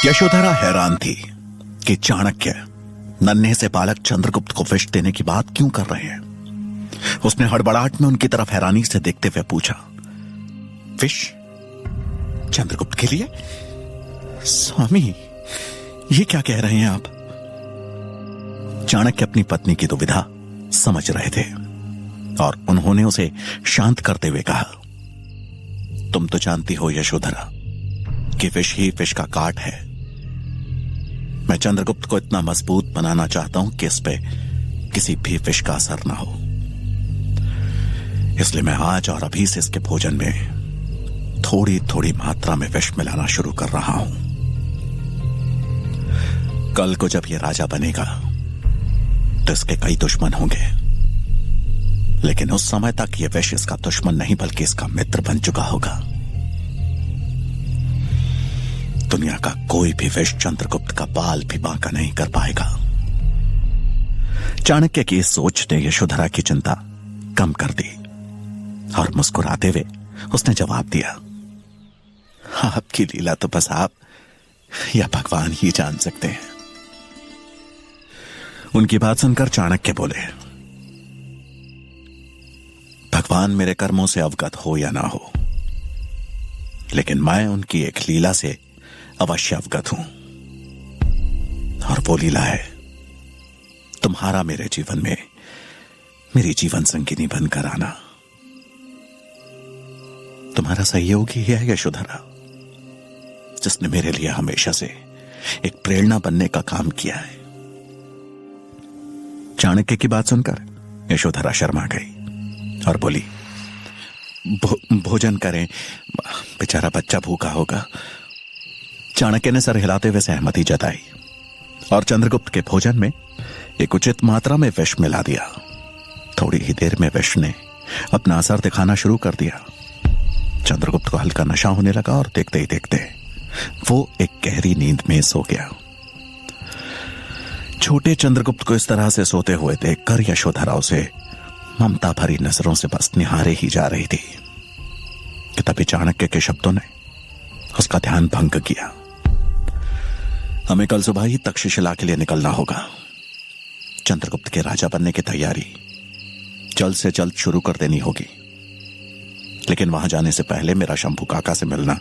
यशोधरा हैरान थी कि चाणक्य नन्हे से बालक चंद्रगुप्त को विष देने की बात क्यों कर रहे हैं। उसने हड़बड़ाहट में उनकी तरफ हैरानी से देखते हुए पूछा, विष चंद्रगुप्त के लिए? स्वामी, ये क्या कह रहे हैं आप? चाणक्य अपनी पत्नी की दुविधा समझ रहे थे और उन्होंने उसे शांत करते हुए कहा, तुम तो जानती हो यशोधरा कि विष ही विष का काट है। मैं चंद्रगुप्त को इतना मजबूत बनाना चाहता हूं कि इस पे किसी भी विष का असर ना हो। इसलिए मैं आज और अभी से इसके भोजन में थोड़ी थोड़ी मात्रा में विष मिलाना शुरू कर रहा हूं। कल को जब यह राजा बनेगा तो इसके कई दुश्मन होंगे, लेकिन उस समय तक यह विष इसका दुश्मन नहीं बल्कि इसका मित्र बन चुका होगा। दुनिया का कोई भी विष चंद्रगुप्त का बाल भी बांका नहीं कर पाएगा। चाणक्य की इस सोच ने यशोधरा की चिंता कम कर दी और मुस्कुराते हुए उसने जवाब दिया, आपकी लीला तो बस आप या भगवान ही जान सकते हैं। उनकी बात सुनकर चाणक्य बोले, भगवान मेरे कर्मों से अवगत हो या ना हो, लेकिन मैं उनकी एक लीला से अवश्य अवगत हूं, और वो लीला है तुम्हारा मेरे जीवन में मेरी जीवन संगिनी बनकर आना। तुम्हारा सहयोग ही है यशोधरा, जिसने मेरे लिए हमेशा से एक प्रेरणा बनने का काम किया है। चाणक्य की बात सुनकर यशोधरा शर्मा गई और बोली, भोजन करें, बेचारा बच्चा भूखा होगा। चाणक्य ने सर हिलाते हुए सहमति जताई और चंद्रगुप्त के भोजन में एक उचित मात्रा में विष मिला दिया। थोड़ी ही देर में विष ने अपना असर दिखाना शुरू कर दिया। चंद्रगुप्त को हल्का नशा होने लगा और देखते ही देखते वो एक गहरी नींद में सो गया। छोटे चंद्रगुप्त को इस तरह से सोते हुए देखकर यशोधरा उसे ममता भरी नजरों से बस निहारे ही जा रही थी कि तभी चाणक्य के शब्दों ने उसका ध्यान भंग किया। हमें कल सुबह ही तक्षशिला के लिए निकलना होगा। चंद्रगुप्त के राजा बनने की तैयारी जल्द से जल्द शुरू कर देनी होगी, लेकिन वहां जाने से पहले मेरा शंभू काका से मिलना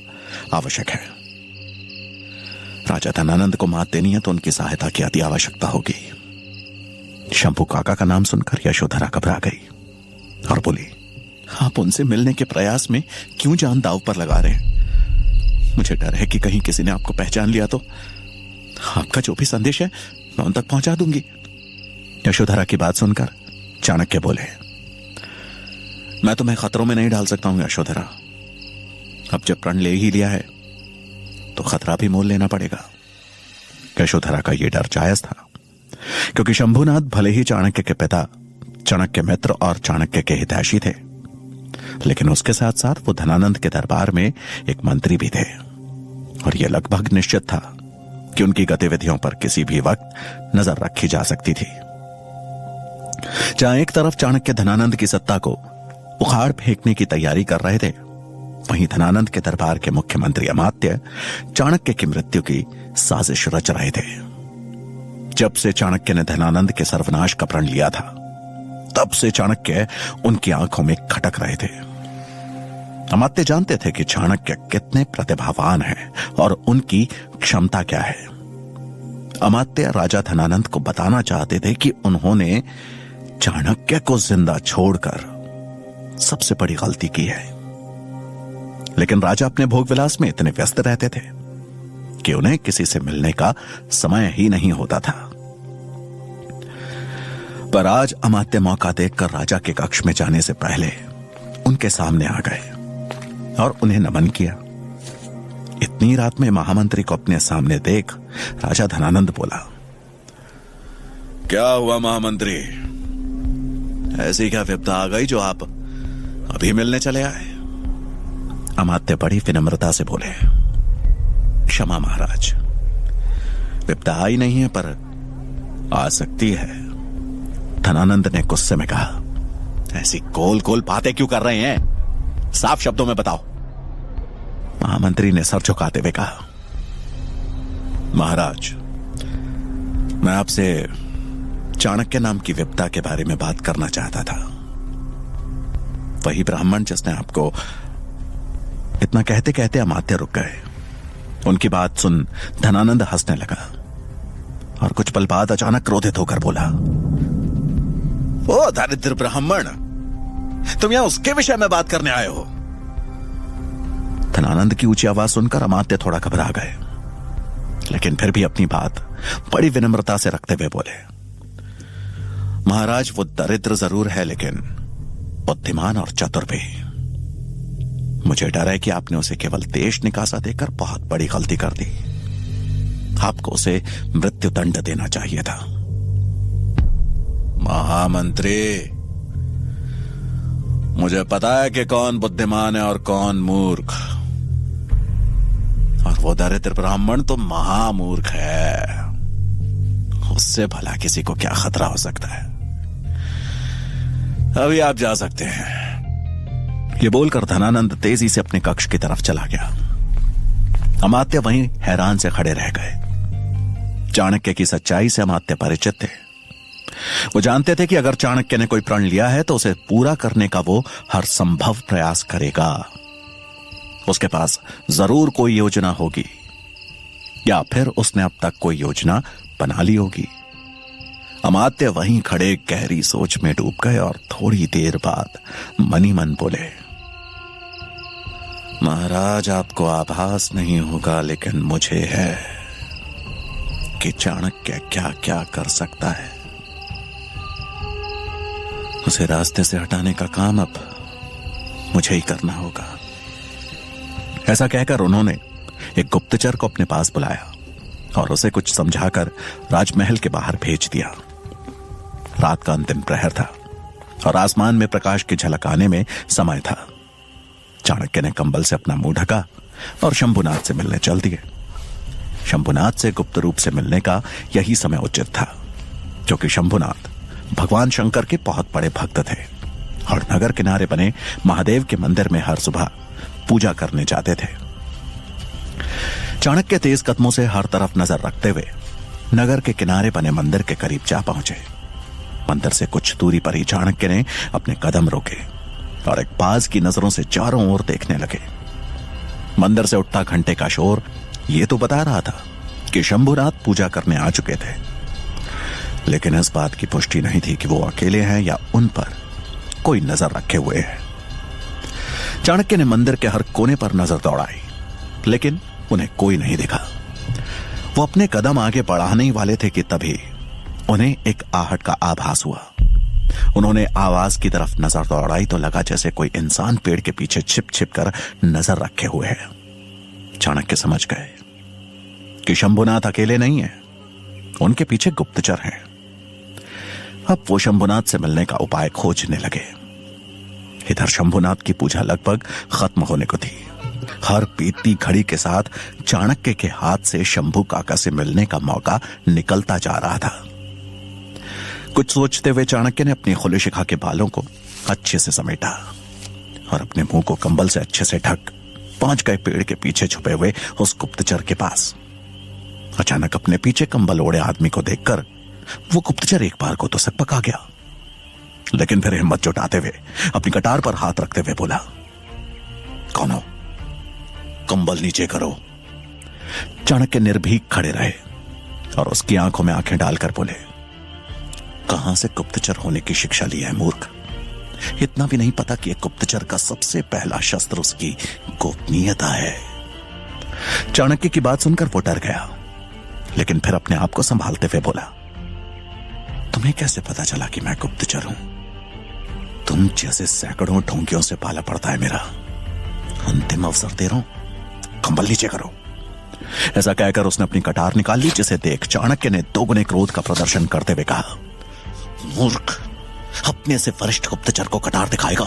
आवश्यक है। राजा धनानंद को मात देनी है तो उनकी सहायता की अति आवश्यकता होगी। शंभू काका का नाम सुनकर यशोधरा घबरा गई और बोली, आप उनसे मिलने के प्रयास में क्यों जान दांव पर लगा रहे हैं? मुझे डर है कि कहीं किसी ने आपको पहचान लिया तो आपका जो भी संदेश है मैं उन तक पहुंचा दूंगी। यशोधरा की बात सुनकर चाणक्य बोले, मैं तुम्हें खतरों में नहीं डाल सकता हूं यशोधरा। अब जब प्रण ले ही लिया है तो खतरा भी मोल लेना पड़ेगा। यशोधरा का यह डर जायज था, क्योंकि शंभुनाथ भले ही चाणक्य के पिता, चाणक्य मित्र और चाणक्य के हितैषी थे, लेकिन उसके साथ साथ वो धनानंद के दरबार में एक मंत्री भी थे और यह लगभग निश्चित था कि उनकी गतिविधियों पर किसी भी वक्त नजर रखी जा सकती थी। जहां एक तरफ चाणक्य धनानंद की सत्ता को उखाड़ फेंकने की तैयारी कर रहे थे, वहीं धनानंद के दरबार के मुख्यमंत्री अमात्य चाणक्य की मृत्यु की साजिश रच रहे थे। जब से चाणक्य ने धनानंद के सर्वनाश का प्रण लिया था, तब से चाणक्य उनकी आंखों में खटक रहे थे। अमात्य जानते थे कि चाणक्य कितने प्रतिभावान हैं और उनकी क्षमता क्या है। अमात्य राजा धनानंद को बताना चाहते थे कि उन्होंने चाणक्य को जिंदा छोड़कर सबसे बड़ी गलती की है, लेकिन राजा अपने भोग विलास में इतने व्यस्त रहते थे कि उन्हें किसी से मिलने का समय ही नहीं होता था। पर आज अमात्य मौका देखकर राजा के कक्ष में जाने से पहले उनके सामने आ गए और उन्हें नमन किया। इतनी रात में महामंत्री को अपने सामने देख राजा धनानंद बोला, क्या हुआ महामंत्री? ऐसी क्या विपदा आ गई जो आप अभी मिलने चले आए? अमात्य बड़ी विनम्रता से बोले, क्षमा महाराज, विपदा आई नहीं है पर आ सकती है। धनानंद ने गुस्से में कहा, ऐसी गोल गोल बातें क्यों कर रहे हैं? साफ शब्दों में बताओ। महामंत्री ने सर झुकाते हुए कहा, महाराज, मैं आपसे चाणक्य नाम की विपदा के बारे में बात करना चाहता था। वही ब्राह्मण जिसने आपको इतना कहते कहते अमात्य रुक गए। उनकी बात सुन धनानंद हंसने लगा और कुछ पल बाद अचानक क्रोधित होकर बोला, ओ दरिद्र ब्राह्मण, तुम यहां उसके विषय में बात करने आए हो? धनानंद की ऊंची आवाज सुनकर अमात्य थोड़ा घबरा गए, लेकिन फिर भी अपनी बात बड़ी विनम्रता से रखते हुए बोले, महाराज, वो दरिद्र जरूर है लेकिन बुद्धिमान और चतुर भी। मुझे डर है कि आपने उसे केवल देश निकासा देकर बहुत बड़ी गलती कर दी। आपको उसे मृत्यु दंड देना चाहिए था। महामंत्री, मुझे पता है कि कौन बुद्धिमान है और कौन मूर्ख, और वो दरिद्र ब्राह्मण तो महामूर्ख है। उससे भला किसी को क्या खतरा हो सकता है। अभी आप जा सकते हैं। ये बोलकर धनानंद तेजी से अपने कक्ष की तरफ चला गया। अमात्य वहीं हैरान से खड़े रह गए। चाणक्य की सच्चाई से अमात्य परिचित थे। वो जानते थे कि अगर चाणक्य ने कोई प्रण लिया है तो उसे पूरा करने का वो हर संभव प्रयास करेगा। उसके पास जरूर कोई योजना होगी, या फिर उसने अब तक कोई योजना बना ली होगी। अमात्य वहीं खड़े गहरी सोच में डूब गए और थोड़ी देर बाद मन ही मन बोले, महाराज, आपको आभास नहीं होगा लेकिन मुझे है कि चाणक्य क्या क्या कर सकता है। उसे रास्ते से हटाने का काम अब मुझे ही करना होगा। ऐसा कहकर उन्होंने एक गुप्तचर को अपने पास बुलाया और उसे कुछ समझाकर राजमहल के बाहर भेज दिया। रात का अंतिम प्रहर था और आसमान में प्रकाश की झलक आने में समय था। चाणक्य ने कंबल से अपना मुंह ढका और शंभुनाथ से मिलने चल दिए। शंभुनाथ से गुप्त रूप से मिलने का यही समय उचित था, क्योंकि शंभुनाथ भगवान शंकर के बहुत बड़े भक्त थे और नगर किनारे बने महादेव के मंदिर में हर सुबह पूजा करने जाते थे। चाणक्य तेज कदमों से हर तरफ नजर रखते हुए नगर के किनारे बने मंदिर के करीब जा पहुंचे। मंदिर से कुछ दूरी पर ही चाणक्य ने अपने कदम रोके और एक बाज की नजरों से चारों ओर देखने लगे। मंदिर से उठता घंटे का शोर ये तो बता रहा था कि शंभुनाथ पूजा करने आ चुके थे, लेकिन इस बात की पुष्टि नहीं थी कि वो अकेले हैं या उन पर कोई नजर रखे हुए है। चाणक्य ने मंदिर के हर कोने पर नजर दौड़ाई, लेकिन उन्हें कोई नहीं दिखा। वो अपने कदम आगे बढ़ाने ही वाले थे कि तभी उन्हें एक आहट का आभास हुआ। उन्होंने आवाज की तरफ नजर दौड़ाई तो लगा जैसे कोई इंसान पेड़ के पीछे छिप छिप कर नजर रखे हुए है। चाणक्य समझ गए कि शंभुनाथ अकेले नहीं है, उनके पीछे गुप्तचर हैं। अब वो शंभुनाथ से मिलने का उपाय खोजने लगे। इधर शंभुनाथ की पूजा लगभग खत्म होने को थी। हर बीतती घड़ी के साथ चाणक्य के हाथ से शंभू काका से मिलने का मौका निकलता जा रहा था। कुछ सोचते हुए चाणक्य ने अपनी खुले शिखा के बालों को अच्छे से समेटा और अपने मुंह को कंबल से अच्छे से ढक पहुंच गए पेड़ के पीछे छुपे हुए उस गुप्तचर के पास। अचानक अपने पीछे कंबल ओढ़े आदमी को देखकर वो गुप्तचर एक बार को तो सकपका गया, लेकिन फिर हिम्मत जुटाते हुए अपनी कटार पर हाथ रखते हुए बोला, कौन हो? कंबल नीचे करो। चाणक्य निर्भीक खड़े रहे और उसकी आंखों में आंखें डालकर बोले, कहां से गुप्तचर होने की शिक्षा ली है मूर्ख? इतना भी नहीं पता कि एक गुप्तचर का सबसे पहला शस्त्र उसकी गोपनीयता है। चाणक्य की बात सुनकर वो डर गया, लेकिन फिर अपने आप को संभालते हुए बोला, तुम्हें कैसे पता चला कि मैं गुप्तचर हूं? तुम जैसे सैकड़ों ढोंगियों से पाला पड़ता है मेरा। अंतिम अवसर दे रहा हूं, कंबल नीचे करो। ऐसा कहकर उसने अपनी कटार निकाल ली, जिसे देख चाणक्य ने दोगुने क्रोध का प्रदर्शन करते हुए कहा, मूर्ख, अपने से वरिष्ठ गुप्तचर को कटार दिखाएगा?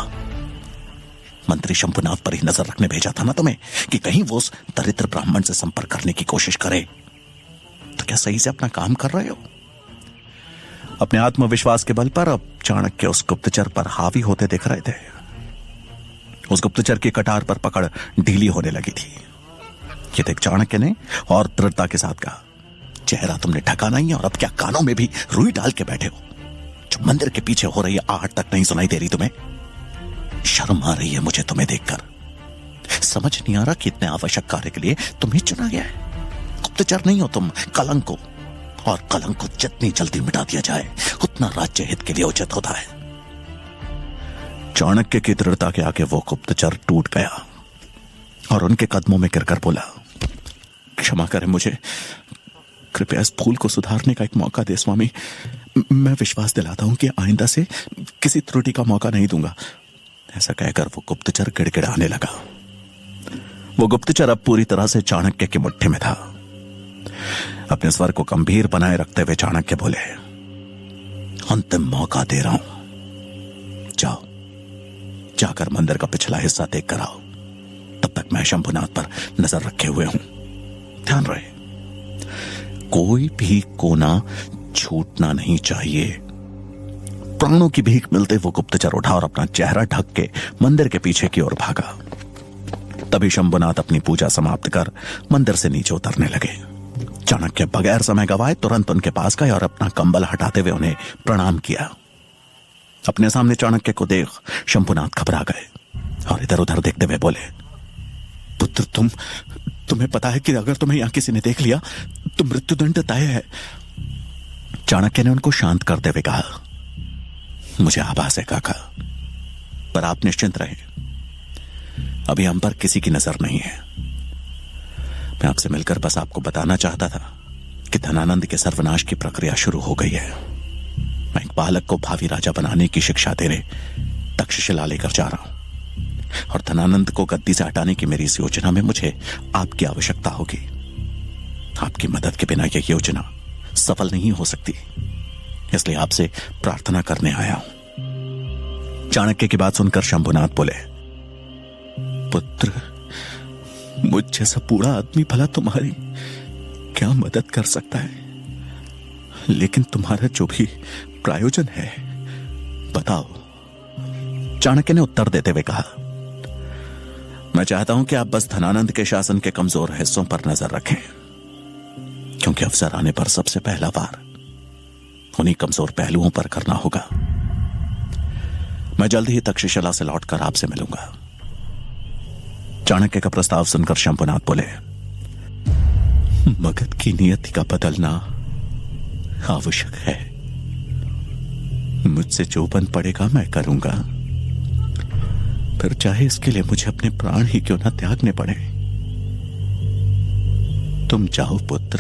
मंत्री शंभुनाथ पर ही नजर रखने भेजा था ना तुम्हें कि कहीं वो उस दरिद्र ब्राह्मण से संपर्क करने की कोशिश करे। तो क्या सही से अपना काम कर रहे हो? अपने आत्मविश्वास के बल पर अब चाणक्य उस गुप्तचर पर हावी होते दिख रहे थे। उस गुप्तचर की कटार पर पकड़ ढीली होने लगी थी। ये देख चाणक्य ने और दृढ़ता के साथ कहा, चेहरा तुमने ढका नहीं है और अब क्या कानों में भी रुई डाल के बैठे हो? जो मंदिर के पीछे हो रही आहट तक नहीं सुनाई दे रही तुम्हें? शर्म आ रही है मुझे तुम्हें देखकर। समझ नहीं आ रहा कि इतने आवश्यक कार्य के लिए तुम्हें चुना गया है। गुप्तचर नहीं हो तुम, कलंक हो, और कलंक को जितनी जल्दी मिटा दिया जाए उतना राज्य हित के लिए उचित होता है। चाणक्य की दृढ़ता के आगे वो गुप्तचर टूट गया और उनके कदमों में गिरकर बोला, क्षमा करें मुझे, कृपया इस भूल को सुधारने का एक मौका दे स्वामी। मैं विश्वास दिलाता हूं कि आइंदा से किसी त्रुटि का मौका नहीं दूंगा। ऐसा कहकर वो गुप्तचर गिड़गिड़ाने लगा। वो गुप्तचर अब पूरी तरह से चाणक्य की मुट्ठी में था। अपने स्वर को गंभीर बनाए रखते हुए चाणक्य बोले, अंतिम मौका दे रहा हूं, जाओ, जाकर मंदिर का पिछला हिस्सा देख कर आओ। तब तक मैं शंभुनाथ पर नजर रखे हुए हूं। ध्यान रहे, कोई भी कोना छूटना नहीं चाहिए। प्राणों की भीख मिलते वो गुप्तचर उठा और अपना चेहरा ढक के मंदिर के पीछे की ओर भागा। तभी शंभुनाथ अपनी पूजा समाप्त कर मंदिर से नीचे उतरने लगे। चाणक्य बगैर समय गवाए तुरंत उनके पास गए और अपना कंबल हटाते हुए उन्हें प्रणाम किया। अपने सामने चाणक्य को देख शंभुनाथ घबरा गए और इधर उधर देखते हुए बोले, पुत्र तुम्हें पता है कि अगर तुम्हें यहां किसी ने देख लिया तो मृत्युदंड तय है। चाणक्य ने उनको शांत करते हुए कहा, मुझे आभास है काका, पर आप निश्चिंत रहे, अभी हम पर किसी की नजर नहीं है। मैं आपसे मिलकर बस आपको बताना चाहता था कि धनानंद के सर्वनाश की प्रक्रिया शुरू हो गई है। मैं एक बालक को भावी राजा बनाने की शिक्षा देने तक्षशिला लेकर जा रहा हूं और धनानंद को गद्दी से हटाने की मेरी इस योजना में मुझे आपकी आवश्यकता होगी। आपकी मदद के बिना यह योजना सफल नहीं हो सकती, इसलिए आपसे प्रार्थना करने आया हूं। चाणक्य की बात सुनकर शंभुनाथ बोले, पुत्र, मुझ जैसा बूढ़ा आदमी भला तुम्हारी क्या मदद कर सकता है, लेकिन तुम्हारा जो भी प्रायोजन है बताओ। चाणक्य ने उत्तर देते हुए कहा, मैं चाहता हूं कि आप बस धनानंद के शासन के कमजोर हिस्सों पर नजर रखें, क्योंकि अवसर आने पर सबसे पहला वार उन्हीं कमजोर पहलुओं पर करना होगा। मैं जल्द ही तक्षशिला से लौटकर आपसे मिलूंगा। चाणक्य का प्रस्ताव सुनकर शंभुनाथ बोले, मगध की नियति का बदलना आवश्यक है। मुझसे जो बन पड़ेगा मैं करूंगा, फिर चाहे इसके लिए मुझे अपने प्राण ही क्यों ना त्यागने पड़े। तुम जाओ पुत्र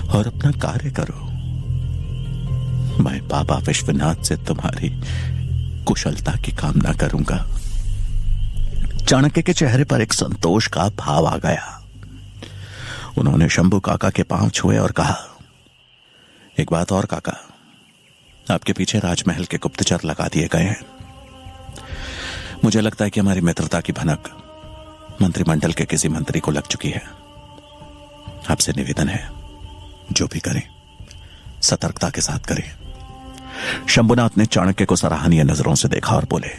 और अपना कार्य करो। मैं बाबा विश्वनाथ से तुम्हारी कुशलता की कामना करूंगा। चाणक्य के चेहरे पर एक संतोष का भाव आ गया। उन्होंने शंभू काका के पांव छुए और कहा, एक बात और काका, आपके पीछे राजमहल के गुप्तचर लगा दिए गए हैं। मुझे लगता है कि हमारी मित्रता की भनक मंत्रिमंडल के किसी मंत्री को लग चुकी है। आपसे निवेदन है, जो भी करें सतर्कता के साथ करें। शंभुनाथ ने चाणक्य को सराहनीय नजरों से देखा और बोले,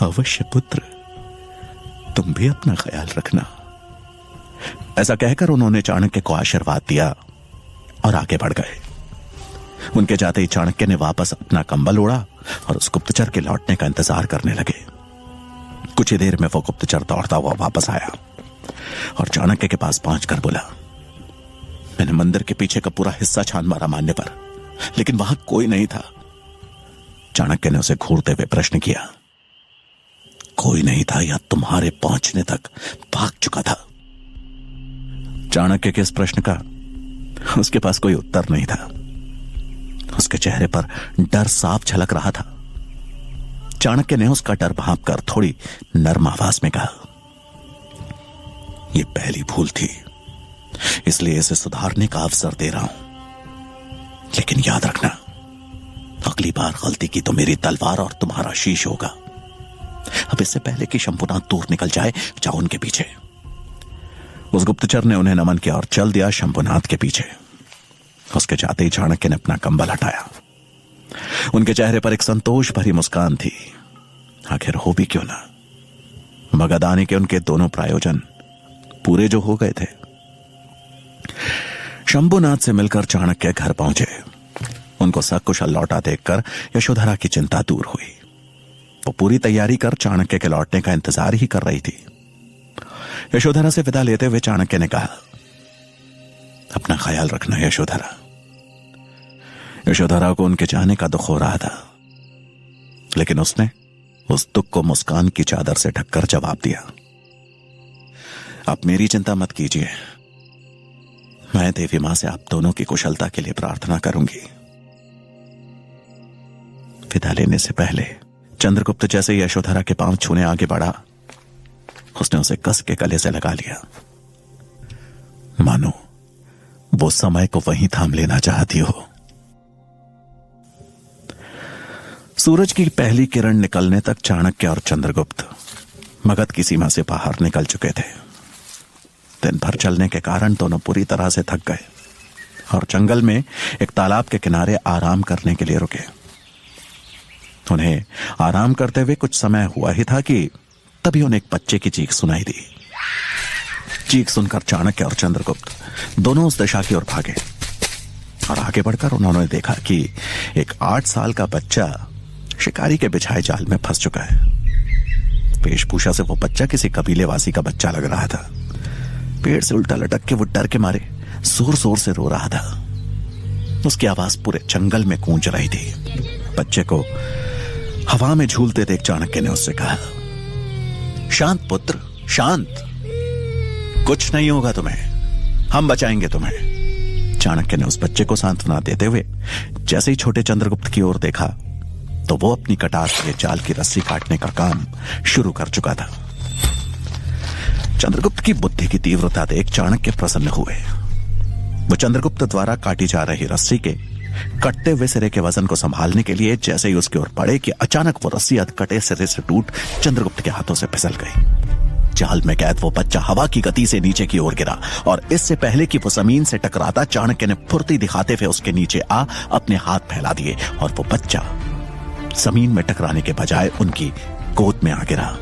अवश्य पुत्र, तुम भी अपना ख्याल रखना। ऐसा कहकर उन्होंने चाणक्य को आशीर्वाद दिया और आगे बढ़ गए। उनके जाते ही चाणक्य ने वापस अपना कंबल ओढ़ा और उस गुप्तचर के लौटने का इंतजार करने लगे। कुछ ही देर में वो गुप्तचर दौड़ता हुआ वापस आया और चाणक्य के पास पहुंचकर बोला, मैंने मंदिर के पीछे का पूरा हिस्सा छान मारा मानने पर, लेकिन वहां कोई नहीं था। चाणक्य ने उसे घूरते हुए प्रश्न किया, कोई नहीं था या तुम्हारे पहुंचने तक भाग चुका था? चाणक्य के इस प्रश्न का उसके पास कोई उत्तर नहीं था। उसके चेहरे पर डर साफ झलक रहा था। चाणक्य ने उसका डर भांप कर थोड़ी नर्म आवाज में कहा, यह पहली भूल थी, इसलिए इसे सुधारने का अवसर दे रहा हूं। लेकिन याद रखना, अगली बार गलती की तो मेरी तलवार और तुम्हारा शीश होगा। अब इससे पहले कि शंभुनाथ दूर निकल जाए, जाओ उनके पीछे। उस गुप्तचर ने उन्हें नमन किया और चल दिया शंभुनाथ के पीछे। उसके जाते ही चाणक्य ने अपना कंबल हटाया। उनके चेहरे पर एक संतोष भरी मुस्कान थी। आखिर हो भी क्यों ना, मगध आने के उनके दोनों प्रायोजन पूरे जो हो गए थे। शंभुनाथ से मिलकर चाणक्य घर पहुंचे। उनको सकुशल लौटा देखकर यशोधरा की चिंता दूर हुई। वो पूरी तैयारी कर चाणक्य के लौटने का इंतजार ही कर रही थी। यशोधरा से विदा लेते हुए चाणक्य ने कहा, अपना ख्याल रखना यशोधरा। यशोधरा को उनके जाने का दुख हो रहा था, लेकिन उसने उस दुख को मुस्कान की चादर से ढककर जवाब दिया, आप मेरी चिंता मत कीजिए, मैं देवी मां से आप दोनों की कुशलता के लिए प्रार्थना करूंगी। विदा लेने से पहले चंद्रगुप्त जैसे यशोधरा के पांव छूने आगे बढ़ा, उसने उसे कस के गले से लगा लिया, मानो वो समय को वहीं थाम लेना चाहती हो। सूरज की पहली किरण निकलने तक चाणक्य और चंद्रगुप्त मगध की सीमा से बाहर निकल चुके थे। दिन भर चलने के कारण दोनों पूरी तरह से थक गए और जंगल में एक तालाब के किनारे आराम करने के लिए रुके। उन्हें आराम करते हुए कुछ समय हुआ ही था कि तभी उन्हें एक बच्चे की चीख सुनाई दी। चीख सुनकर चाणक्य और चंद्रगुप्त दोनों उस दिशा की ओर भागे और आगे बढ़कर उन्होंने देखा कि एक 8 साल का बच्चा शिकारी के बिछाए जाल में फंस चुका है। वेशभूषा से वो बच्चा किसी कबीलेवासी का बच्चा लग रहा था। पेड़ से उल्टा लटक के वो डर के मारे जोर जोर से रो रहा था। उसकी आवाज पूरे जंगल में गूंज रही थी। बच्चे को हवा में झूलते देख चाणक्य ने उससे कहा, शांत पुत्र, शांत, कुछ नहीं होगा तुम्हें, हम बचाएंगे तुम्हें। चाणक्य ने उस बच्चे को सांत्वना देते हुए जैसे ही छोटे चंद्रगुप्त की ओर देखा तो वो अपनी कटार से जाल की रस्सी काटने का काम शुरू कर चुका था। चंद्रगुप्त की बुद्धि की तीव्रता देख चाणक्य प्रसन्न हुए। वो चंद्रगुप्त द्वारा काटी जा रही रस्सी के कटते हुए सिरे के वजन को संभालने के लिए जैसे ही उसकी ओर बढ़े कि अचानक वो रस्सी अधकटे सिरे से टूट चंद्रगुप्त के हाथों से फिसल गई। जाल में कैद वो बच्चा हवा की गति से नीचे की ओर गिरा और इससे पहले कि वो जमीन से टकराता चाणक्य ने फुर्ती दिखाते हुए उसके नीचे आ अपने हाथ फैला दिए और वो बच्चा जमीन में टकराने के बजाय उनकी गोद में आ गिरा।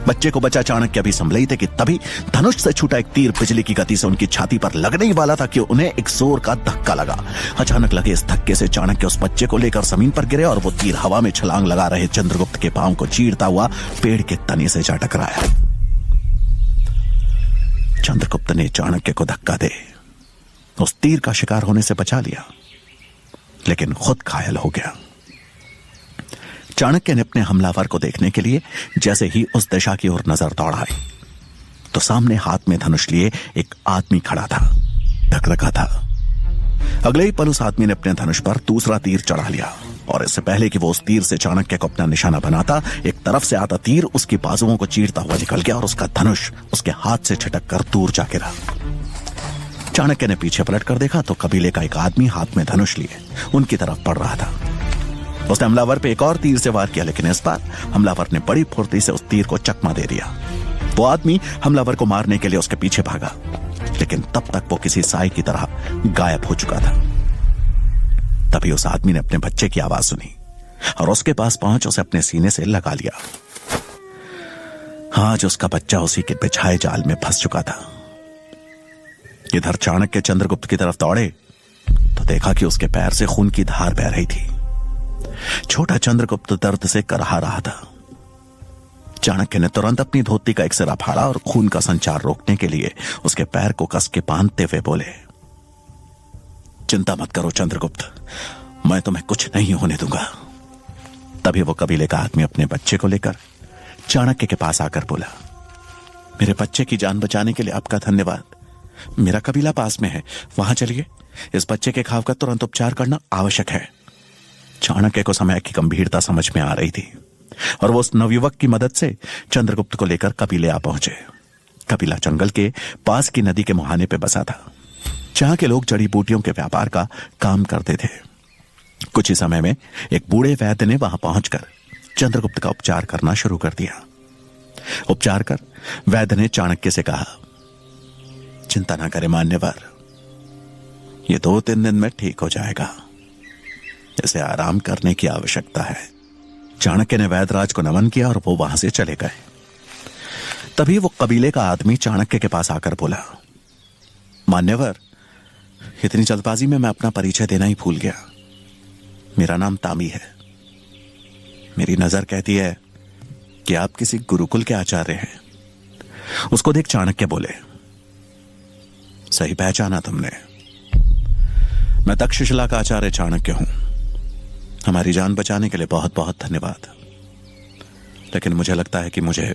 बच्चे को बचा चाणक्य अभी संभले ही थे कि तभी धनुष से छूटा एक तीर बिजली की गति से उनकी छाती पर लगने ही वाला था कि उन्हें एक जोर का धक्का लगा। अचानक लगे इस धक्के से चाणक्य उस बच्चे को लेकर जमीन पर गिरे और वो तीर हवा में छलांग लगा रहे चंद्रगुप्त के पांव को चीरता हुआ पेड़ के तने से जा टकराया। चंद्रगुप्त ने चाणक्य को धक्का दे उस तीर का शिकार होने से बचा लिया, लेकिन खुद घायल हो गया। चाणक्य ने अपने हमलावर को देखने के लिए जैसे ही उस दिशा की ओर नजर दौड़ाई तो सामने हाथ में धनुष लिए एक आदमी खड़ा था, ढक रखा था। अगले ही पल उस आदमी ने अपने धनुष पर दूसरा तीर चढ़ा लिया और इससे पहले कि वो उस तीर से चाणक्य को अपना निशाना बनाता, एक तरफ से आता तीर उसकी बाजुओं को चीरता हुआ निकल गया और उसका धनुष उसके हाथ से छिटक कर दूर जा गिरा। चाणक्य ने पीछे पलट कर देखा तो कबीले का एक आदमी हाथ में धनुष लिए उनकी तरफ बढ़ रहा था। उसने हमलावर पे एक और तीर से वार किया, लेकिन इस बार हमलावर ने बड़ी फुर्ती से उस तीर को चकमा दे दिया। वो आदमी हमलावर को मारने के लिए उसके पीछे भागा, लेकिन तब तक वो किसी साई की तरह गायब हो चुका था। तभी उस आदमी ने अपने बच्चे की आवाज सुनी और उसके पास पहुंच उसे अपने सीने से लगा लिया। आज उसका बच्चा उसी के बिछाए जाल में फंस चुका था। इधर चाणक्य चंद्रगुप्त की तरफ दौड़े तो देखा कि उसके पैर से खून की धार बह रही थी। छोटा चंद्रगुप्त दर्द से करहा रहा था। चाणक्य ने तुरंत अपनी धोती का एक सिरा फाड़ा और खून का संचार रोकने के लिए उसके पैर को कस के बांधते हुए बोले, चिंता मत करो चंद्रगुप्त, मैं तुम्हें कुछ नहीं होने दूंगा। तभी वो कबीले का आदमी अपने बच्चे को लेकर चाणक्य के पास आकर बोला, मेरे बच्चे की जान बचाने के लिए आपका धन्यवाद। मेरा कबीला पास में है, वहां चलिए, इस बच्चे के घाव का तुरंत उपचार करना आवश्यक है। चाणक्य को समय की गंभीरता समझ में आ रही थी और वो उस नवयुवक की मदद से चंद्रगुप्त को लेकर कबीले आ पहुंचे। कबीला जंगल के पास की नदी के मुहाने पे बसा था, जहां के लोग जड़ी बूटियों के व्यापार का काम करते थे। कुछ ही समय में एक बूढ़े वैद्य ने वहां पहुंचकर चंद्रगुप्त का उपचार करना शुरू कर दिया। उपचार कर वैद्य ने चाणक्य से कहा, चिंता ना करें मान्यवर, ये 2-3 दिन में ठीक हो जाएगा, इसे आराम करने की आवश्यकता है। चाणक्य ने वैद्यराज को नमन किया और वो वहां से चले गए। तभी वो कबीले का आदमी चाणक्य के पास आकर बोला, मान्यवर, इतनी जल्दबाजी में मैं अपना परिचय देना ही भूल गया। मेरा नाम तामी है। मेरी नजर कहती है कि आप किसी गुरुकुल के आचार्य हैं। उसको देख चाणक्य बोले, सही पहचाना तुमने। मैं तक्षशिला का आचार्य चाणक्य हूं। हमारी जान बचाने के लिए बहुत बहुत धन्यवाद। लेकिन मुझे लगता है कि मुझे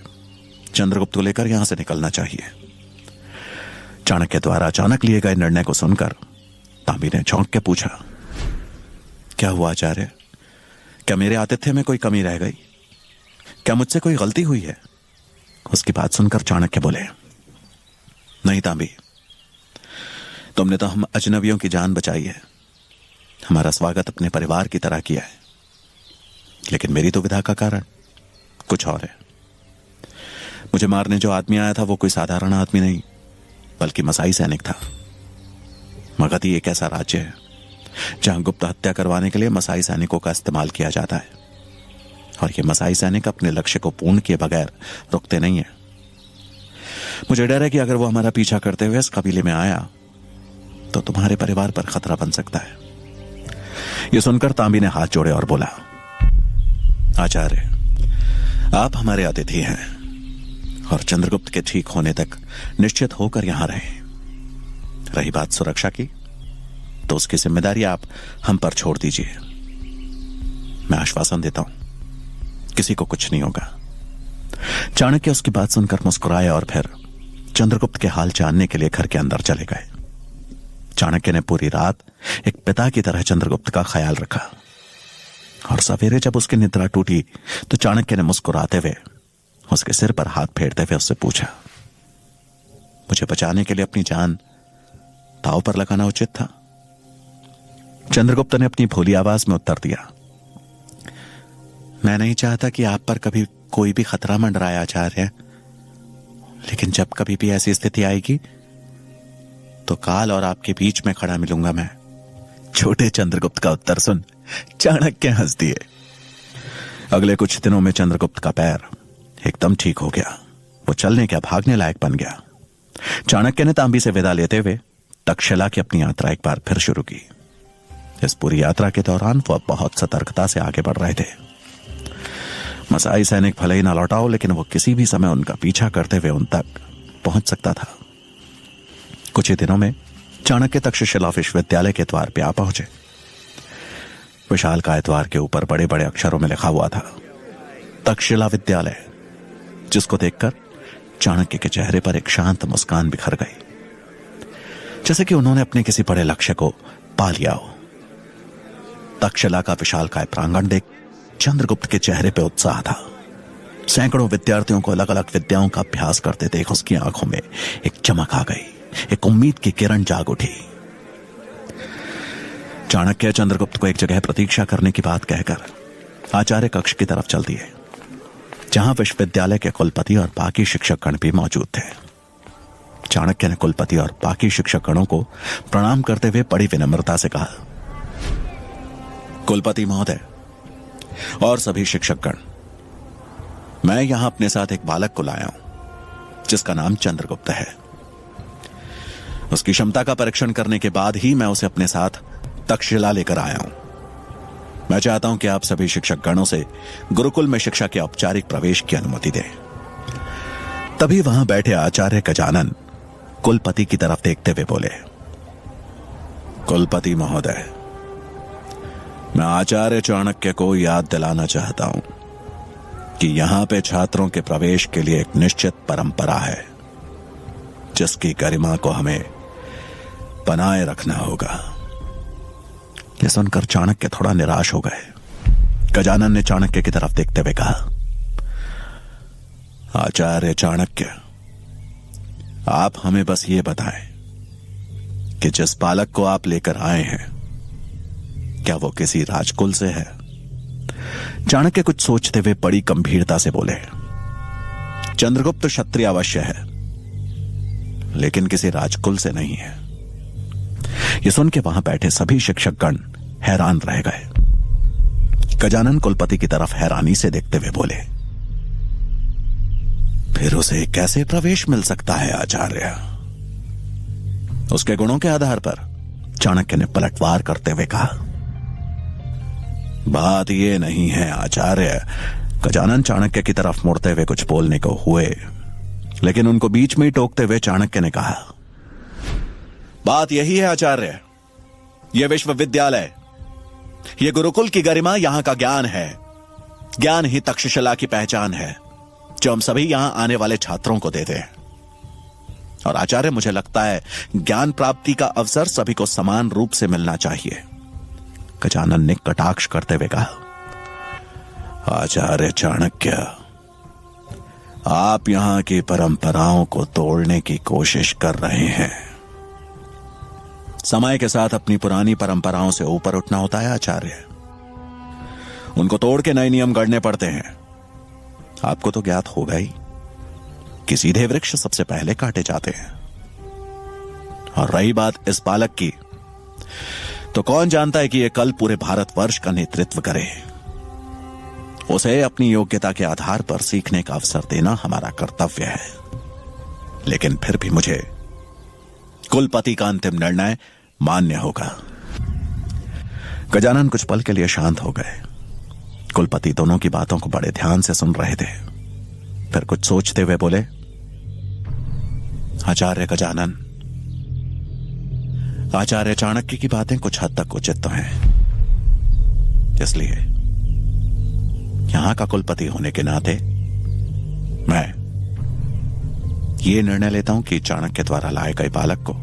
चंद्रगुप्त को लेकर यहां से निकलना चाहिए। चाणक्य द्वारा अचानक लिए गए निर्णय को सुनकर तांबी ने चौंक के पूछा, क्या हुआ आचार्य? क्या मेरे आतिथ्य में कोई कमी रह गई? क्या मुझसे कोई गलती हुई है? उसकी बात सुनकर चाणक्य बोले, नहीं तांबी, तुमने तो हम अजनबियों की जान बचाई है। हमारा स्वागत अपने परिवार की तरह किया है। लेकिन मेरी दुविधा का कारण कुछ और है। मुझे मारने जो आदमी आया था वो कोई साधारण आदमी नहीं, बल्कि मसाई सैनिक था। मगधी एक ऐसा राज्य है जहां गुप्त हत्या करवाने के लिए मसाई सैनिकों का इस्तेमाल किया जाता है, और ये मसाई सैनिक अपने लक्ष्य को पूर्ण किए बगैर रुकते नहीं है। मुझे डर है कि अगर वो हमारा पीछा करते हुए इस कबीले में आया तो तुम्हारे परिवार पर खतरा बन सकता है। यह सुनकर तांबी ने हाथ जोड़े और बोला, आचार्य, आप हमारे अतिथि हैं और चंद्रगुप्त के ठीक होने तक निश्चित होकर यहां रहें। रही बात सुरक्षा की, तो उसकी जिम्मेदारी आप हम पर छोड़ दीजिए। मैं आश्वासन देता हूं, किसी को कुछ नहीं होगा। चाणक्य उसकी बात सुनकर मुस्कुराए और फिर चंद्रगुप्त के हाल जानने के लिए घर के अंदर चले गए। चाणक्य ने पूरी रात एक पिता की तरह चंद्रगुप्त का ख्याल रखा, और सवेरे जब उसकी निद्रा टूटी तो चाणक्य ने मुस्कुराते हुए उसके सिर पर हाथ फेरते हुए उससे पूछा, मुझे बचाने के लिए अपनी जान दांव पर लगाना उचित था? चंद्रगुप्त ने अपनी भोली आवाज में उत्तर दिया, मैं नहीं चाहता कि आप पर कभी कोई भी खतरा मंडराए आचार्य, लेकिन जब कभी भी ऐसी स्थिति आएगी तो काल और आपके बीच में खड़ा मिलूंगा मैं। छोटे चंद्रगुप्त का उत्तर सुन चाणक्य हंस दिए। अगले कुछ दिनों में चंद्रगुप्त का पैर एकदम ठीक हो गया। वो चलने क्या भागने लायक बन गया। चाणक्य ने तांबी से विदा लेते हुए तक्षशिला की अपनी यात्रा एक बार फिर शुरू की। इस पूरी यात्रा के दौरान वो बहुत सतर्कता से आगे बढ़ रहे थे। मसाई सैनिक भले ही ना लौटाओ, लेकिन वो किसी भी समय उनका पीछा करते हुए उन तक पहुंच सकता था। कुछ ही दिनों में चाणक्य तक्षशिला विश्वविद्यालय के द्वार पे आ पहुंचे। विशाल काय द्वार के ऊपर बड़े बड़े अक्षरों में लिखा हुआ था तक्षशिला विद्यालय, जिसको देखकर चाणक्य के चेहरे पर एक शांत मुस्कान बिखर गई, जैसे कि उन्होंने अपने किसी बड़े लक्ष्य को पा लिया हो। तक्षशिला का विशाल काय प्रांगण देख चंद्रगुप्त के चेहरे पर उत्साह था। सैकड़ों विद्यार्थियों को अलग अलग विद्याओं का अभ्यास करते देख उसकी आंखों में एक चमक आ गई, एक उम्मीद की किरण जाग उठी। चाणक्य चंद्रगुप्त को एक जगह प्रतीक्षा करने की बात कहकर आचार्य कक्ष की तरफ चल दिए, जहां विश्वविद्यालय के कुलपति और बाकी शिक्षकगण भी मौजूद थे। चाणक्य ने कुलपति और बाकी शिक्षकगणों को प्रणाम करते हुए बड़ी विनम्रता से कहा, कुलपति महोदय और सभी शिक्षकगण, मैं यहां अपने साथ एक बालक को लाया हूं जिसका नाम चंद्रगुप्त है। उसकी क्षमता का परीक्षण करने के बाद ही मैं उसे अपने साथ तक्षशिला लेकर आया हूं। मैं चाहता हूं कि आप सभी शिक्षक गणों से गुरुकुल में शिक्षा के औपचारिक प्रवेश की अनुमति दें। तभी वहां बैठे आचार्य गजानन कुलपति की तरफ देखते हुए बोले, कुलपति महोदय, मैं आचार्य चाणक्य को याद दिलाना चाहता हूं कि यहां पे छात्रों के प्रवेश के लिए एक निश्चित परंपरा है, जिसकी गरिमा को हमें बनाए रखना होगा। यह सुनकर चाणक्य थोड़ा निराश हो गए। गजानन ने चाणक्य की तरफ देखते हुए कहा, आचार्य चाणक्य, आप हमें बस ये बताएं कि जिस बालक को आप लेकर आए हैं, क्या वो किसी राजकुल से है? चाणक्य कुछ सोचते हुए बड़ी गंभीरता से बोले, चंद्रगुप्त क्षत्रिय अवश्य है, लेकिन किसी राजकुल से नहीं है। यह सुन के वहां बैठे सभी शिक्षकगण हैरान रह गए। गजानन कुलपति की तरफ हैरानी से देखते हुए बोले, फिर उसे कैसे प्रवेश मिल सकता है आचार्य? उसके गुणों के आधार पर चाणक्य ने पलटवार करते हुए कहा, बात यह नहीं है आचार्य। गजानन चाणक्य की तरफ मुड़ते हुए कुछ बोलने को हुए, लेकिन उनको बीच में ही टोकते हुए चाणक्य ने कहा, बात यही है आचार्य। यह विश्वविद्यालय, यह गुरुकुल की गरिमा यहां का ज्ञान है। ज्ञान ही तक्षशिला की पहचान है, जो हम सभी यहां आने वाले छात्रों को देते हैं। और आचार्य, मुझे लगता है ज्ञान प्राप्ति का अवसर सभी को समान रूप से मिलना चाहिए। गजानन ने कटाक्ष करते हुए कहा, आचार्य चाणक्य, आप यहां की परंपराओं को तोड़ने की कोशिश कर रहे हैं। समय के साथ अपनी पुरानी परंपराओं से ऊपर उठना होता है आचार्य। उनको तोड़ के नए नियम गढ़ने पड़ते हैं। आपको तो ज्ञात होगा ही कि सीधे वृक्ष सबसे पहले काटे जाते हैं। और रही बात इस बालक की, तो कौन जानता है कि यह कल पूरे भारतवर्ष का नेतृत्व करे। उसे अपनी योग्यता के आधार पर सीखने का अवसर देना हमारा कर्तव्य है। लेकिन फिर भी मुझे कुलपति का अंतिम निर्णय मान्य होगा। गजानन कुछ पल के लिए शांत हो गए। कुलपति दोनों की बातों को बड़े ध्यान से सुन रहे थे। फिर कुछ सोचते हुए बोले, आचार्य गजानन, आचार्य चाणक्य की बातें कुछ हद तक उचित तो हैं, इसलिए यहां का कुलपति होने के नाते मैं ये निर्णय लेता हूं कि चाणक्य द्वारा लाए गए बालक को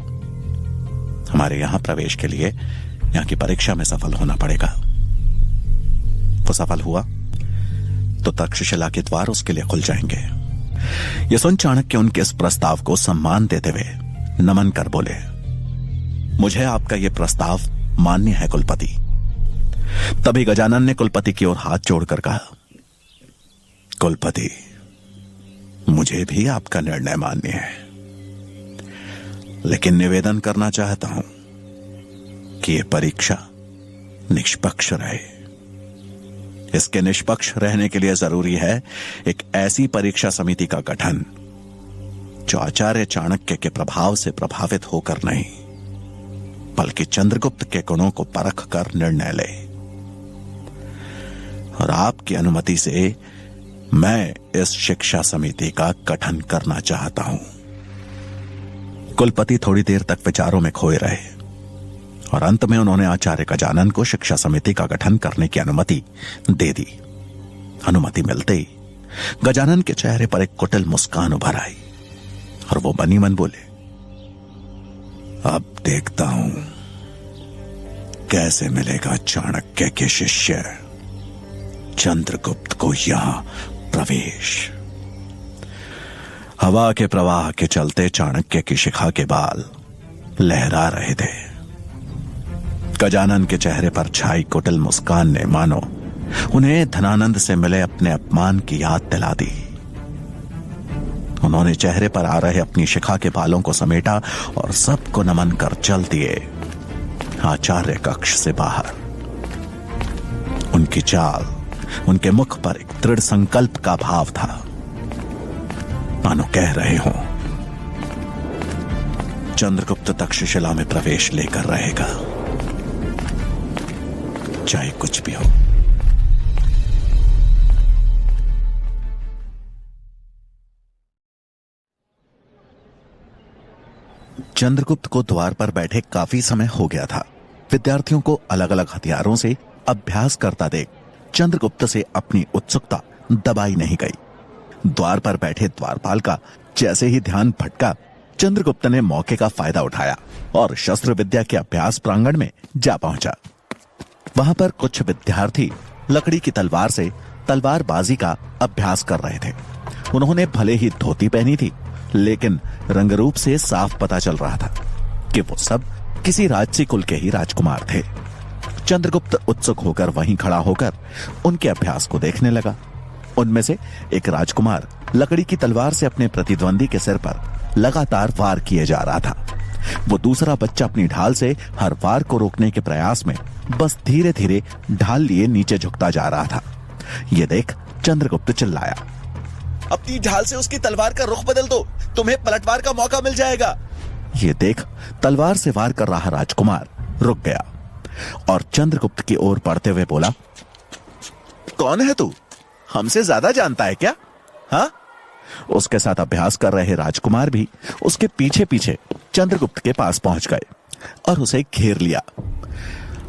हमारे यहां प्रवेश के लिए यहां की परीक्षा में सफल होना पड़ेगा। वो सफल हुआ तो तक्षशिला के द्वार उसके लिए खुल जाएंगे। यह सुन चाणक्य उनके इस प्रस्ताव को सम्मान देते हुए नमन कर बोले, मुझे आपका यह प्रस्ताव मान्य है कुलपति। तभी गजानन ने कुलपति की ओर हाथ जोड़कर कहा, कुलपति, मुझे भी आपका निर्णय मान्य है, लेकिन निवेदन करना चाहता हूं कि यह परीक्षा निष्पक्ष रहे। इसके निष्पक्ष रहने के लिए जरूरी है एक ऐसी परीक्षा समिति का गठन जो आचार्य चाणक्य के प्रभाव से प्रभावित होकर नहीं, बल्कि चंद्रगुप्त के गुणों को परख कर निर्णय ले। और आपकी अनुमति से मैं इस शिक्षा समिति का गठन करना चाहता हूं। कुलपति थोड़ी देर तक विचारों में खोए रहे और अंत में उन्होंने आचार्य गजानन को शिक्षा समिति का गठन करने की अनुमति दे दी। अनुमति मिलते ही गजानन के चेहरे पर एक कुटिल मुस्कान उभर आई और वो मनी मन बोले, अब देखता हूं कैसे मिलेगा चाणक्य के शिष्य चंद्रगुप्त को यहां प्रवेश। हवा के प्रवाह के चलते चाणक्य की शिखा के बाल लहरा रहे थे। गजानन के चेहरे पर छाई कुटिल मुस्कान ने मानो उन्हें धनानंद से मिले अपने अपमान की याद दिला दी। उन्होंने चेहरे पर आ रहे अपनी शिखा के बालों को समेटा और सबको नमन कर चल दिए आचार्य कक्ष से बाहर। उनकी चाल, उनके मुख पर एक दृढ़ संकल्प का भाव था, मानो कह रहे हों, चंद्रगुप्त तक्षशिला में प्रवेश लेकर रहेगा, चाहे कुछ भी हो। चंद्रगुप्त को द्वार पर बैठे काफी समय हो गया था। विद्यार्थियों को अलग अलग हथियारों से अभ्यास करता देख चंद्रगुप्त से अपनी उत्सुकता दबाई नहीं गई। द्वार पर बैठे द्वारपाल का जैसे ही ध्यान भटका, चंद्रगुप्त ने मौके का फायदा उठाया और शस्त्र विद्या के अभ्यास प्रांगण में जा पहुंचा। वहां पर कुछ विद्यार्थी लकड़ी की तलवार से तलवारबाजी का अभ्यास कर रहे थे। उन्होंने भले ही धोती पहनी थी, लेकिन रंगरूप से साफ पता चल रहा था कि वो सब किसी राजसी कुल के ही राजकुमार थे। चंद्रगुप्त उत्सुक होकर वहीं खड़ा होकर उनके अभ्यास को देखने लगा। उनमें से एक राजकुमार लकड़ी की तलवार से अपने प्रतिद्वंदी के सिर पर लगातार वार किए जा रहा था। वो दूसरा बच्चा अपनी ढाल से हर वार को रोकने के प्रयास में बस धीरे धीरे ढाल लिए नीचे झुकता जा रहा था। ये देख चंद्रगुप्त चिल्लाया, अपनी ढाल से उसकी तलवार का रुख बदल दो, तुम्हें पलटवार का मौका मिल जाएगा। ये देख तलवार से वार कर रहा राजकुमार रुक गया और चंद्रगुप्त की ओर बढ़ते हुए बोला, कौन है तू? हमसे ज्यादा जानता है क्या? हाँ? उसके साथ अभ्यास कर रहे राजकुमार भी उसके पीछे पीछे चंद्रगुप्त के पास पहुंच गए और उसे घेर लिया।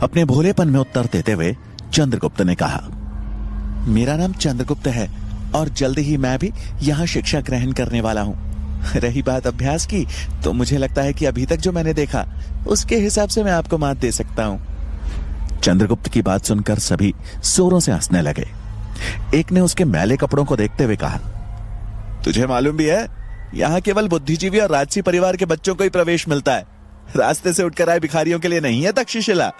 अपने भोलेपन में उत्तर देते हुए चंद्रगुप्त ने कहा, मेरा नाम चंद्रगुप्त है और जल्द ही मैं भी यहाँ शिक्षा ग्रहण करने वाला हूँ। रही बात अभ्यास की, तो मुझे लगता है कि अभी तक जो मैंने देखा उसके हिसाब से मैं आपको मात दे सकता हूँ। चंद्रगुप्त की बात सुनकर सभी जोरों से हंसने लगे। एक ने उसके मैले कपड़ों को देखते हुए कहा, तुझे मालूम भी है यहाँ केवल बुद्धिजीवी और राजसी परिवार के बच्चों को ही प्रवेश मिलता है। रास्ते से उठकर आए भिखारियों के लिए नहीं है तक्षशिला।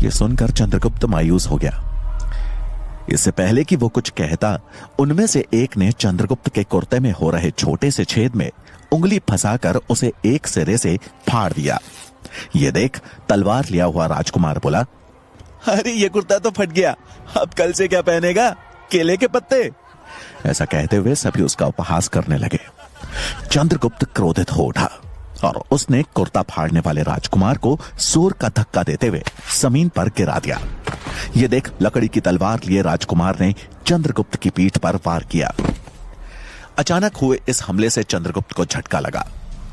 यह सुनकर चंद्रगुप्त मायूस हो गया। इससे पहले कि वो कुछ कहता, उनमें से एक ने चंद्रगुप्त के कुर्ते में हो रहे छोटे से छेद में उंगली फंसाकर उसे एक सिरे से फाड़ दिया। ये देख तलवार लिया हुआ राजकुमार बोला, अरे ये कुर्ता तो फट गया, अब कल से क्या पहनेगा? केले के पत्ते। ऐसा कहते हुए सभी उसका उपहास करने लगे। चंद्रगुप्त क्रोधित हो उठा और उसने कुर्ता फाड़ने वाले राजकुमार को जोर का धक्का देते हुए जमीन पर गिरा दिया। यह देख लकड़ी की तलवार लिए राजकुमार ने चंद्रगुप्त की पीठ पर वार किया। अचानक हुए इस हमले से चंद्रगुप्त को झटका लगा,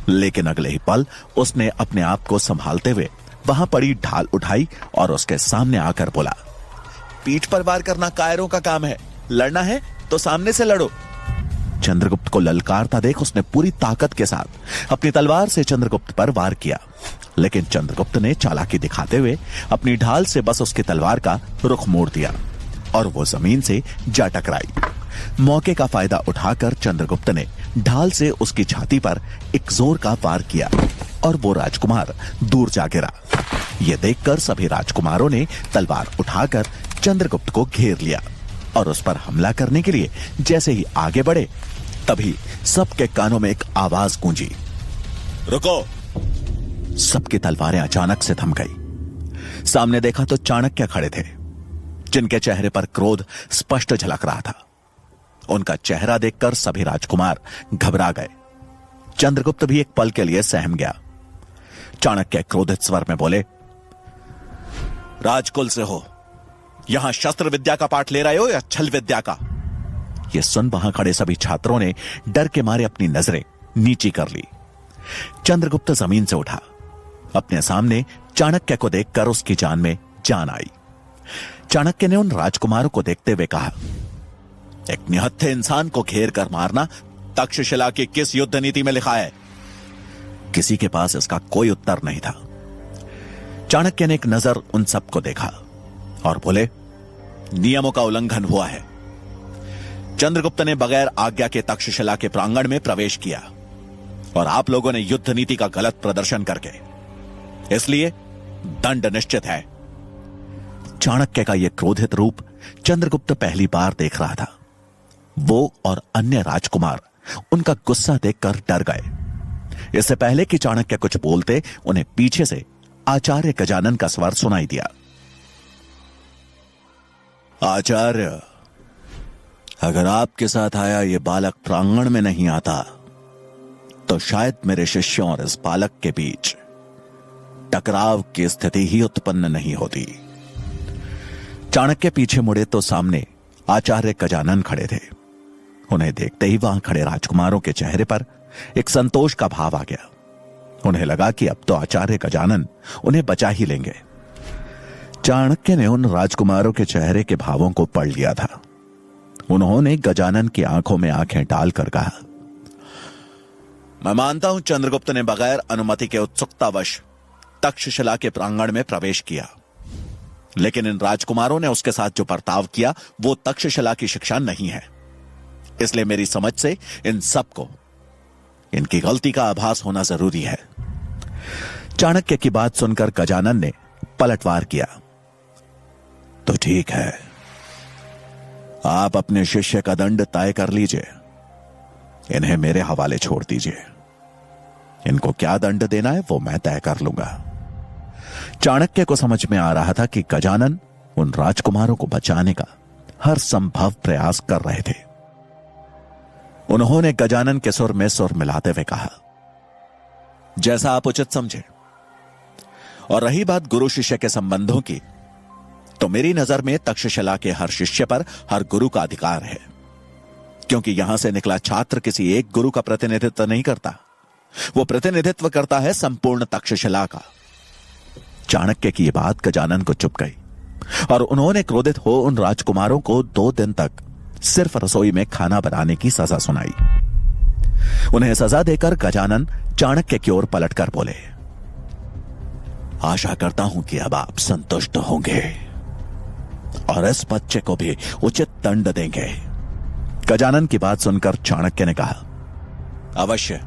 लेकिन अगले ही पल उसने अपने आप को संभालते हुए वहां पड़ी ढाल उठाई और उसके सामने आकर बोला, पीठ पर वार करना कायरों का काम है, लड़ना है तो सामने से लड़ो। चंद्रगुप्त को ललकारता देख उसने पूरी ताकत के साथ अपनी तलवार से चंद्रगुप्त पर वार किया, लेकिन चंद्रगुप्त ने चालाकी दिखाते हुए अपनी ढाल से बस उसकी तलवार का रुख मोड़ दिया और वो जमीन से जा टकराई। मौके का फायदा उठाकर चंद्रगुप्त ने ढाल से उसकी छाती पर एक जोर का वार किया और वो राजकुमार दूर जा गिरा। यह देखकर सभी राजकुमारों ने तलवार उठाकर चंद्रगुप्त को घेर लिया और उस पर हमला करने के लिए जैसे ही आगे बढ़े, तभी सबके कानों में एक आवाज गूंजी, रुको। सबकी तलवारें अचानक से थम गई। सामने देखा तो चाणक्य खड़े थे, जिनके चेहरे पर क्रोध स्पष्ट झलक रहा था। उनका चेहरा देखकर सभी राजकुमार घबरा गए। चंद्रगुप्त भी एक पल के लिए सहम गया। चाणक्य क्रोधित स्वर में बोले, राजकुल से हो, यहां शस्त्र विद्या का पाठ ले रहे हो या छल विद्या का? यह सुन वहां खड़े सभी छात्रों ने डर के मारे अपनी नजरें नीची कर ली। चंद्रगुप्त जमीन से उठा। अपने सामने चाणक्य को देखकर उसकी जान में जान आई। चाणक्य ने उन राजकुमारों को देखते हुए कहा, एक निहत्थे इंसान को घेर कर मारना तक्षशिला की किस युद्ध नीति में लिखा है? किसी के पास इसका कोई उत्तर नहीं था। चाणक्य ने एक नजर उन सबको देखा और बोले, नियमों का उल्लंघन हुआ है। चंद्रगुप्त ने बगैर आज्ञा के तक्षशिला के प्रांगण में प्रवेश किया और आप लोगों ने युद्ध नीति का गलत प्रदर्शन करके, इसलिए दंड निश्चित है। चाणक्य का यह क्रोधित रूप चंद्रगुप्त पहली बार देख रहा था। वो और अन्य राजकुमार उनका गुस्सा देखकर डर गए। इससे पहले कि चाणक्य कुछ बोलते, उन्हें पीछे से आचार्य गजानन का स्वर सुनाई दिया, आचार्य, अगर आपके साथ आया ये बालक प्रांगण में नहीं आता तो शायद मेरे शिष्यों और इस बालक के बीच टकराव की स्थिति ही उत्पन्न नहीं होती। चाणक्य पीछे मुड़े तो सामने आचार्य गजानन खड़े थे। उन्हें देखते ही वहां खड़े राजकुमारों के चेहरे पर एक संतोष का भाव आ गया। उन्हें लगा कि अब तो आचार्य गजानन उन्हें बचा ही लेंगे। चाणक्य ने उन राजकुमारों के चेहरे के भावों को पढ़ लिया था। उन्होंने गजानन की आंखों में आंखें डालकर कहा, मैं मानता हूं चंद्रगुप्त ने बगैर अनुमति के उत्सुकतावश तक्षशिला के प्रांगण में प्रवेश किया, लेकिन इन राजकुमारों ने उसके साथ जो बर्ताव किया वो तक्षशिला की शिक्षा नहीं है। इसलिए मेरी समझ से इन सबको इनकी गलती का आभास होना जरूरी है। चाणक्य की बात सुनकर गजानन ने पलटवार किया, तो ठीक है, आप अपने शिष्य का दंड तय कर लीजिए। इन्हें मेरे हवाले छोड़ दीजिए। इनको क्या दंड देना है वो मैं तय कर लूंगा। चाणक्य को समझ में आ रहा था कि गजानन उन राजकुमारों को बचाने का हर संभव प्रयास कर रहे थे। उन्होंने गजानन के सुर में सुर मिलाते हुए कहा, जैसा आप उचित समझे। और रही बात गुरु शिष्य के संबंधों की, तो मेरी नजर में तक्षशिला के हर शिष्य पर हर गुरु का अधिकार है, क्योंकि यहां से निकला छात्र किसी एक गुरु का प्रतिनिधित्व नहीं करता, वो प्रतिनिधित्व करता है संपूर्ण तक्षशिला का। चाणक्य की यह बात गजानन को चुप गई और उन्होंने क्रोधित हो उन राजकुमारों को 2 दिन तक सिर्फ रसोई में खाना बनाने की सजा सुनाई। उन्हें सजा देकर गजानन चाणक्य की ओर पलटकर बोले, आशा करता हूं कि अब आप संतुष्ट होंगे और इस बच्चे को भी उचित दंड देंगे। गजानन की बात सुनकर चाणक्य ने कहा, अवश्य,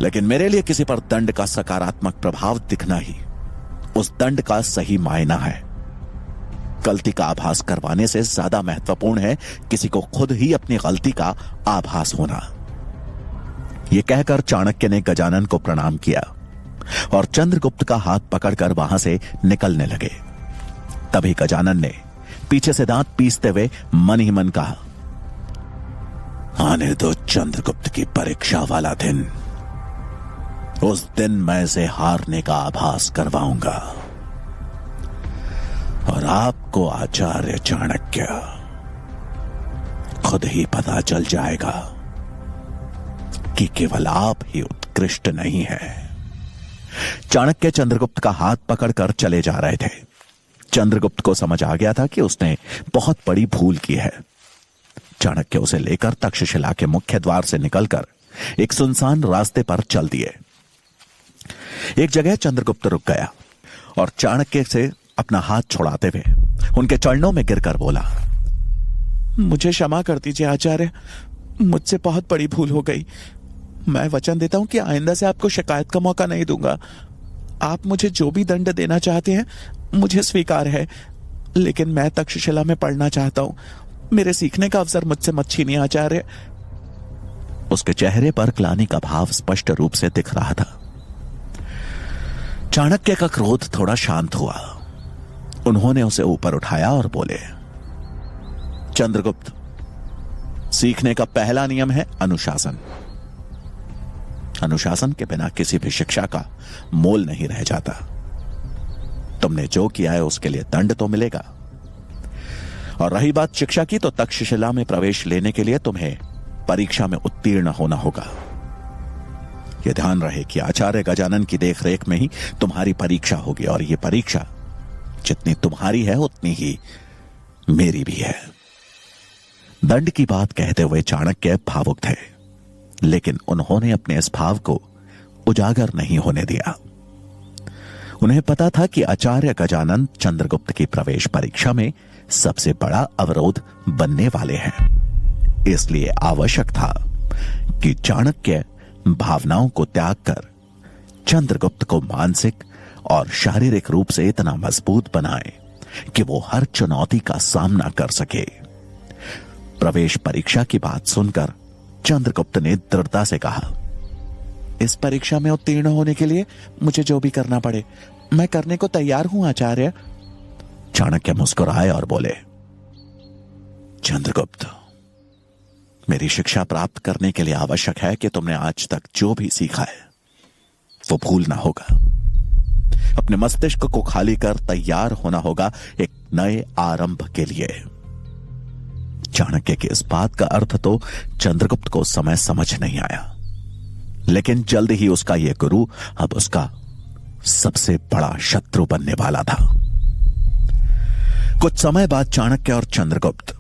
लेकिन मेरे लिए किसी पर दंड का सकारात्मक प्रभाव दिखना ही उस दंड का सही मायना है। गलती का आभास करवाने से ज्यादा महत्वपूर्ण है किसी को खुद ही अपनी गलती का आभास होना। यह कहकर चाणक्य ने गजानन को प्रणाम किया और चंद्रगुप्त का हाथ पकड़कर वहां से निकलने लगे। तभी गजानन ने पीछे से दांत पीसते हुए मन ही मन कहा, आने दो चंद्रगुप्त की परीक्षा वाला दिन, उस दिन मैं इसे हारने का आभास करवाऊंगा और आपको आचार्य चाणक्य खुद ही पता चल जाएगा कि केवल आप ही उत्कृष्ट नहीं है। चाणक्य चंद्रगुप्त का हाथ पकड़कर चले जा रहे थे। चंद्रगुप्त को समझ आ गया था कि उसने बहुत बड़ी भूल की है। चाणक्य उसे लेकर तक्षशिला के मुख्य द्वार से निकलकर एक सुनसान रास्ते पर चल दिए। एक जगह चंद्रगुप्त रुक गया और चाणक्य से अपना हाथ छुड़ाते हुए उनके चरणों में गिरकर बोला, मुझे क्षमा कर दीजिए आचार्य, मुझसे बहुत बड़ी भूल हो गई। मैं वचन देता हूं कि आइंदा से आपको शिकायत का मौका नहीं दूंगा। आप मुझे जो भी दंड देना चाहते हैं मुझे स्वीकार है, लेकिन मैं तक्षशिला में पढ़ना चाहता हूं। मेरे सीखने का अवसर मुझसे मत छीनिए आचार्य। उसके चेहरे पर ग्लानि का भाव स्पष्ट रूप से दिख रहा था। चाणक्य का क्रोध थोड़ा शांत हुआ। उन्होंने उसे ऊपर उठाया और बोले, चंद्रगुप्त, सीखने का पहला नियम है अनुशासन। अनुशासन के बिना किसी भी शिक्षा का मोल नहीं रह जाता। तुमने जो किया है उसके लिए दंड तो मिलेगा। और रही बात शिक्षा की, तो तक्षशिला में प्रवेश लेने के लिए तुम्हें परीक्षा में उत्तीर्ण होना होगा। यह ध्यान रहे कि आचार्य गजानन की देखरेख में ही तुम्हारी परीक्षा होगी, और यह परीक्षा जितनी तुम्हारी है उतनी ही मेरी भी है। दंड की बात कहते हुए चाणक्य भावुक थे, लेकिन उन्होंने अपने इस भाव को उजागर नहीं होने दिया। उन्हें पता था कि आचार्य गजानन चंद्रगुप्त की प्रवेश परीक्षा में सबसे बड़ा अवरोध बनने वाले हैं। इसलिए आवश्यक था कि चाणक्य भावनाओं को त्याग कर चंद्रगुप्त को मानसिक और शारीरिक रूप से इतना मजबूत बनाए कि वो हर चुनौती का सामना कर सके। प्रवेश परीक्षा की बात सुनकर चंद्रगुप्त ने दृढ़ता से कहा, इस परीक्षा में उत्तीर्ण होने के लिए मुझे जो भी करना पड़े मैं करने को तैयार हूं आचार्य। चाणक्य मुस्कुराए और बोले, चंद्रगुप्त, मेरी शिक्षा प्राप्त करने के लिए आवश्यक है कि तुमने आज तक जो भी सीखा है वो भूलना होगा। अपने मस्तिष्क को खाली कर तैयार होना होगा एक नए आरंभ के लिए। चाणक्य की इस बात का अर्थ तो चंद्रगुप्त को उस समय समझ नहीं आया, लेकिन जल्द ही उसका यह गुरु अब उसका सबसे बड़ा शत्रु बनने वाला था। कुछ समय बाद चाणक्य और चंद्रगुप्त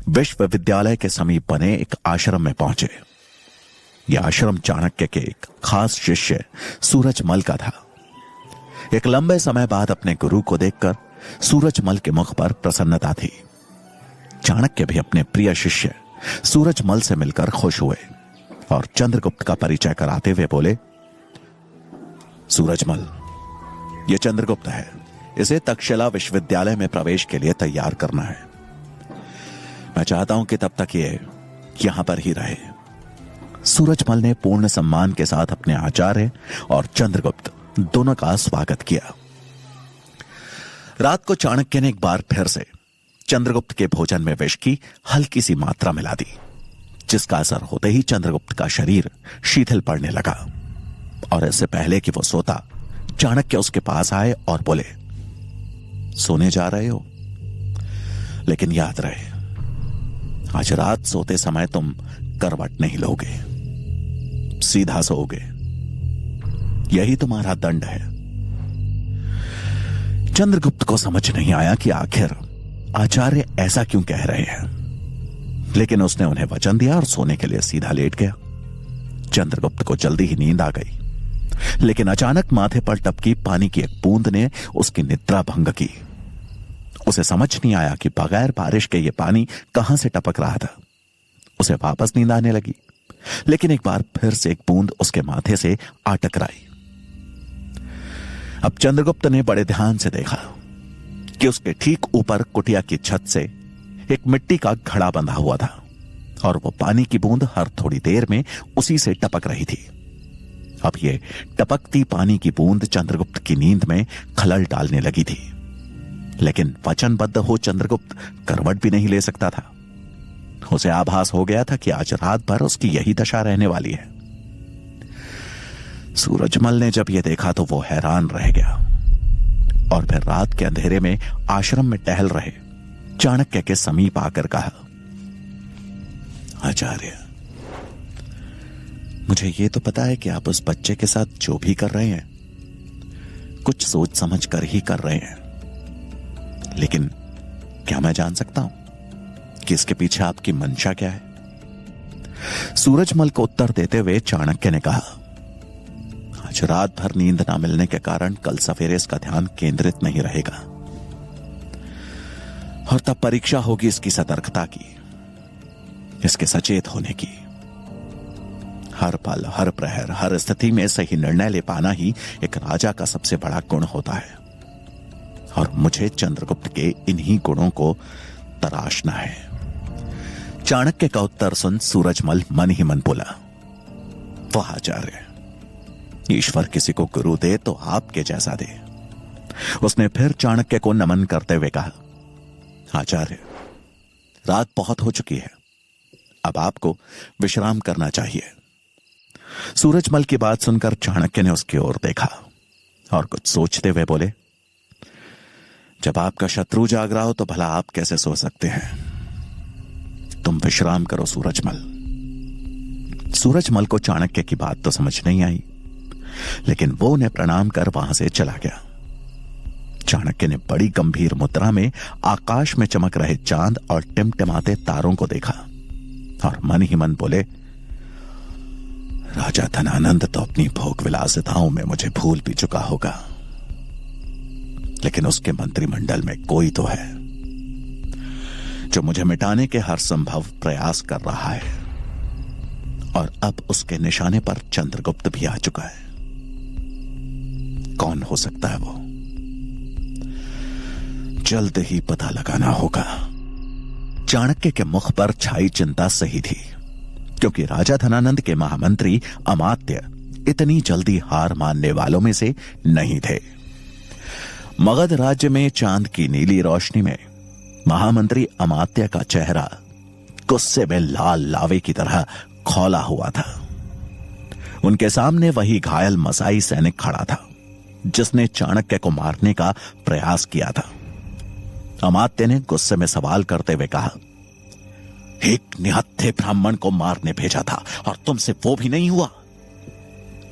विश्वविद्यालय के समीप बने एक आश्रम में पहुंचे। यह आश्रम चाणक्य के एक खास शिष्य सूरजमल का था। एक लंबे समय बाद अपने गुरु को देखकर सूरजमल के मुख पर प्रसन्नता थी। चाणक्य भी अपने प्रिय शिष्य सूरजमल से मिलकर खुश हुए और चंद्रगुप्त का परिचय कराते हुए बोले, सूरजमल, यह चंद्रगुप्त है। इसे तक्षशिला विश्वविद्यालय में प्रवेश के लिए तैयार करना है। मैं चाहता हूं कि तब तक ये यहां पर ही रहे। सूरजमल ने पूर्ण सम्मान के साथ अपने आचार्य और चंद्रगुप्त दोनों का स्वागत किया। रात को चाणक्य ने एक बार फिर से चंद्रगुप्त के भोजन में विष की हल्की सी मात्रा मिला दी, जिसका असर होते ही चंद्रगुप्त का शरीर शिथिल पड़ने लगा और इससे पहले कि वो सोता, चाणक्य उसके पास आए और बोले, सोने जा रहे हो, लेकिन याद रहे आज रात सोते समय तुम करवट नहीं लोगे, सीधा सोओगे, यही तुम्हारा दंड है। चंद्रगुप्त को समझ नहीं आया कि आखिर आचार्य ऐसा क्यों कह रहे हैं, लेकिन उसने उन्हें वचन दिया और सोने के लिए सीधा लेट गया। चंद्रगुप्त को जल्दी ही नींद आ गई, लेकिन अचानक माथे पर टपकी पानी की एक बूंद ने उसकी निद्रा भंग की। उसे समझ नहीं आया कि बगैर बारिश के ये पानी कहां से टपक रहा था। उसे वापस नींद आने लगी, लेकिन एक बार फिर से एक बूंद उसके माथे से आ टकराई। अब चंद्रगुप्त ने बड़े ध्यान से देखा कि उसके ठीक ऊपर कुटिया की छत से एक मिट्टी का घड़ा बंधा हुआ था और वो पानी की बूंद हर थोड़ी देर में उसी से टपक रही थी। अब ये टपकती पानी की बूंद चंद्रगुप्त की नींद में खलल डालने लगी थी, लेकिन वचनबद्ध हो चंद्रगुप्त करवट भी नहीं ले सकता था। उसे आभास हो गया था कि आज रात भर उसकी यही दशा रहने वाली है। सूरजमल ने जब यह देखा तो वो हैरान रह गया और फिर रात के अंधेरे में आश्रम में टहल रहे चाणक्य के समीप आकर कहा, आचार्य, मुझे ये तो पता है कि आप उस बच्चे के साथ जो भी कर रहे हैं कुछ सोच समझ कर ही कर रहे हैं, लेकिन क्या मैं जान सकता हूं कि इसके पीछे आपकी मंशा क्या है? सूरजमल को उत्तर देते हुए चाणक्य ने कहा, आज रात भर नींद ना मिलने के कारण कल सवेरे इसका ध्यान केंद्रित नहीं रहेगा और तब परीक्षा होगी इसकी सतर्कता की, इसके सचेत होने की। हर पल, हर प्रहर, हर स्थिति में सही निर्णय ले पाना ही एक राजा का सबसे बड़ा गुण होता है और मुझे चंद्रगुप्त के इन्हीं गुणों को तराशना है। चाणक्य का उत्तर सुन सूरजमल मन ही मन बोला, वाह आचार्य, ईश्वर किसी को गुरु दे तो आपके जैसा दे। उसने फिर चाणक्य को नमन करते हुए कहा, आचार्य, रात बहुत हो चुकी है, अब आपको विश्राम करना चाहिए। सूरजमल की बात सुनकर चाणक्य ने उसकी ओर देखा और कुछ सोचते हुए बोले, जब आपका शत्रु जाग रहा हो तो भला आप कैसे सो सकते हैं? तुम विश्राम करो सूरजमल। सूरजमल को चाणक्य की बात तो समझ नहीं आई, लेकिन वो उन्हें प्रणाम कर वहां से चला गया। चाणक्य ने बड़ी गंभीर मुद्रा में आकाश में चमक रहे चांद और टिमटिमाते तारों को देखा और मन ही मन बोले, राजा धनानंद तो अपनी भोग विलासिताओं में मुझे भूल भी चुका होगा, लेकिन उसके मंत्रिमंडल में कोई तो है जो मुझे मिटाने के हर संभव प्रयास कर रहा है और अब उसके निशाने पर चंद्रगुप्त भी आ चुका है। कौन हो सकता है वो? जल्द ही पता लगाना होगा। चाणक्य के मुख पर छाई चिंता सही थी, क्योंकि राजा धनानंद के महामंत्री अमात्य इतनी जल्दी हार मानने वालों में से नहीं थे। मगध राज्य में चांद की नीली रोशनी में महामंत्री अमात्य का चेहरा गुस्से में लाल लावे की तरह खौला हुआ था। उनके सामने वही घायल मसाई सैनिक खड़ा था जिसने चाणक्य को मारने का प्रयास किया था। अमात्य ने गुस्से में सवाल करते हुए कहा, एक निहत्थे ब्राह्मण को मारने भेजा था और तुमसे वो भी नहीं हुआ?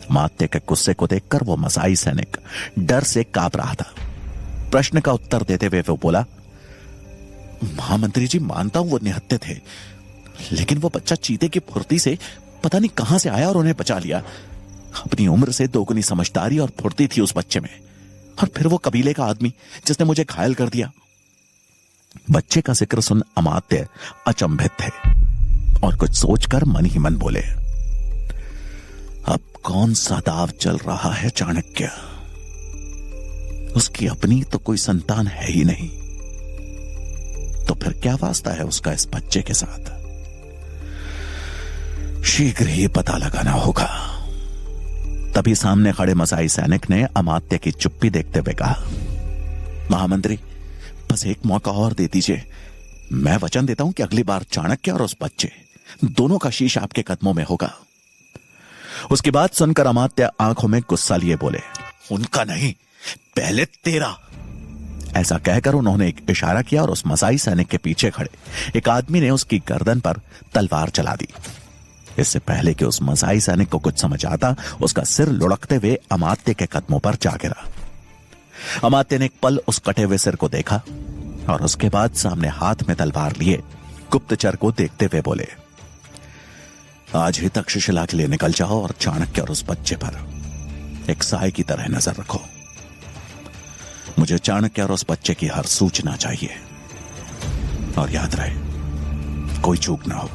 अमात्य के गुस्से को देखकर वो मसाई सैनिक डर से कांप रहा था। प्रश्न का उत्तर देते हुए वो बोला, महामंत्री जी, मानता हूं वो निहत्थे थे, लेकिन वो बच्चा चीते की फुर्ती से पता नहीं कहां से आया और उन्हें बचा लिया। अपनी उम्र से दोगुनी समझदारी और फुर्ती थी उस बच्चे में, और फिर वो कबीले का आदमी जिसने मुझे घायल कर दिया। बच्चे का जिक्र सुन अमात्य अचंभित थे और कुछ सोचकर मन ही मन बोले, अब कौन सा दाव चल रहा है चाणक्य? उसकी अपनी तो कोई संतान है ही नहीं, तो फिर क्या वास्ता है उसका इस बच्चे के साथ? शीघ्र ही पता लगाना होगा। तभी सामने खड़े मसाई सैनिक ने अमात्य की चुप्पी देखते हुए कहा, महामंत्री, बस एक मौका और दे दीजिए। मैं वचन देता हूं कि अगली बार चाणक्य और उस बच्चे दोनों का शीश आपके कदमों में होगा। उसकी बात सुनकर अमात्य आंखों में गुस्सा लिए बोले, उनका नहीं, पहले तेरा। ऐसा कहकर उन्होंने एक इशारा किया और उस मसाई सैनिक के पीछे खड़े एक आदमी ने उसकी गर्दन पर तलवार चला दी। इससे पहले कि उस मसाई सैनिक को कुछ समझ आता, उसका सिर लुढ़कते हुए अमात्य के कदमों पर जा गिरा। अमात्य ने एक पल उस कटे हुए सिर को देखा और उसके बाद सामने हाथ में तलवार लिए गुप्तचर को देखते हुए बोले, आज ही तक्षशिला के लिए निकल जाओ और चाणक्य और उस बच्चे पर एक साए की तरह नजर रखो। मुझे चाणक्य और उस बच्चे की हर सूचना चाहिए, और याद रहे कोई चूक ना हो।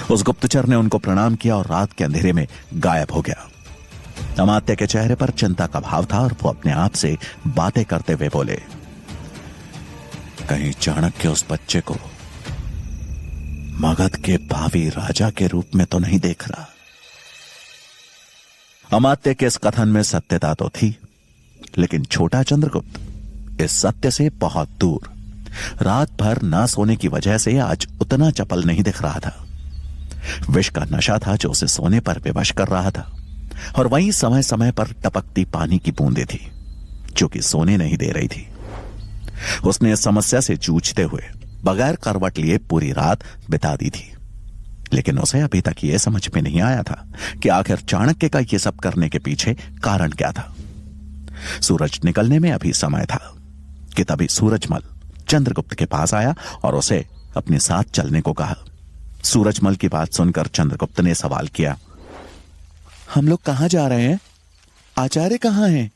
उस गुप्तचर ने उनको प्रणाम किया और रात के अंधेरे में गायब हो गया। अमात्य के चेहरे पर चिंता का भाव था और वो अपने आप से बातें करते हुए बोले, कहीं चाणक्य उस बच्चे को मगध के भावी राजा के रूप में तो नहीं देख रहा। अमात्य के इस कथन में सत्यता तो थी, लेकिन छोटा चंद्रगुप्त इस सत्य से बहुत दूर, रात भर ना सोने की वजह से आज उतना चपल नहीं दिख रहा था। विष का नशा था जो उसे सोने पर विवश कर रहा था, और वहीं समय समय पर टपकती पानी की बूंदें थी जो कि सोने नहीं दे रही थी। उसने इस समस्या से जूझते हुए बगैर करवट लिए पूरी रात बिता दी थी, लेकिन उसे अभी तक यह समझ में नहीं आया था कि आखिर चाणक्य का यह सब करने के पीछे कारण क्या था। सूरज निकलने में अभी समय था कि तभी सूरजमल चंद्रगुप्त के पास आया और उसे अपने साथ चलने को कहा। सूरजमल की बात सुनकर चंद्रगुप्त ने सवाल किया, हम लोग कहां जा रहे हैं? आचार्य कहां हैं?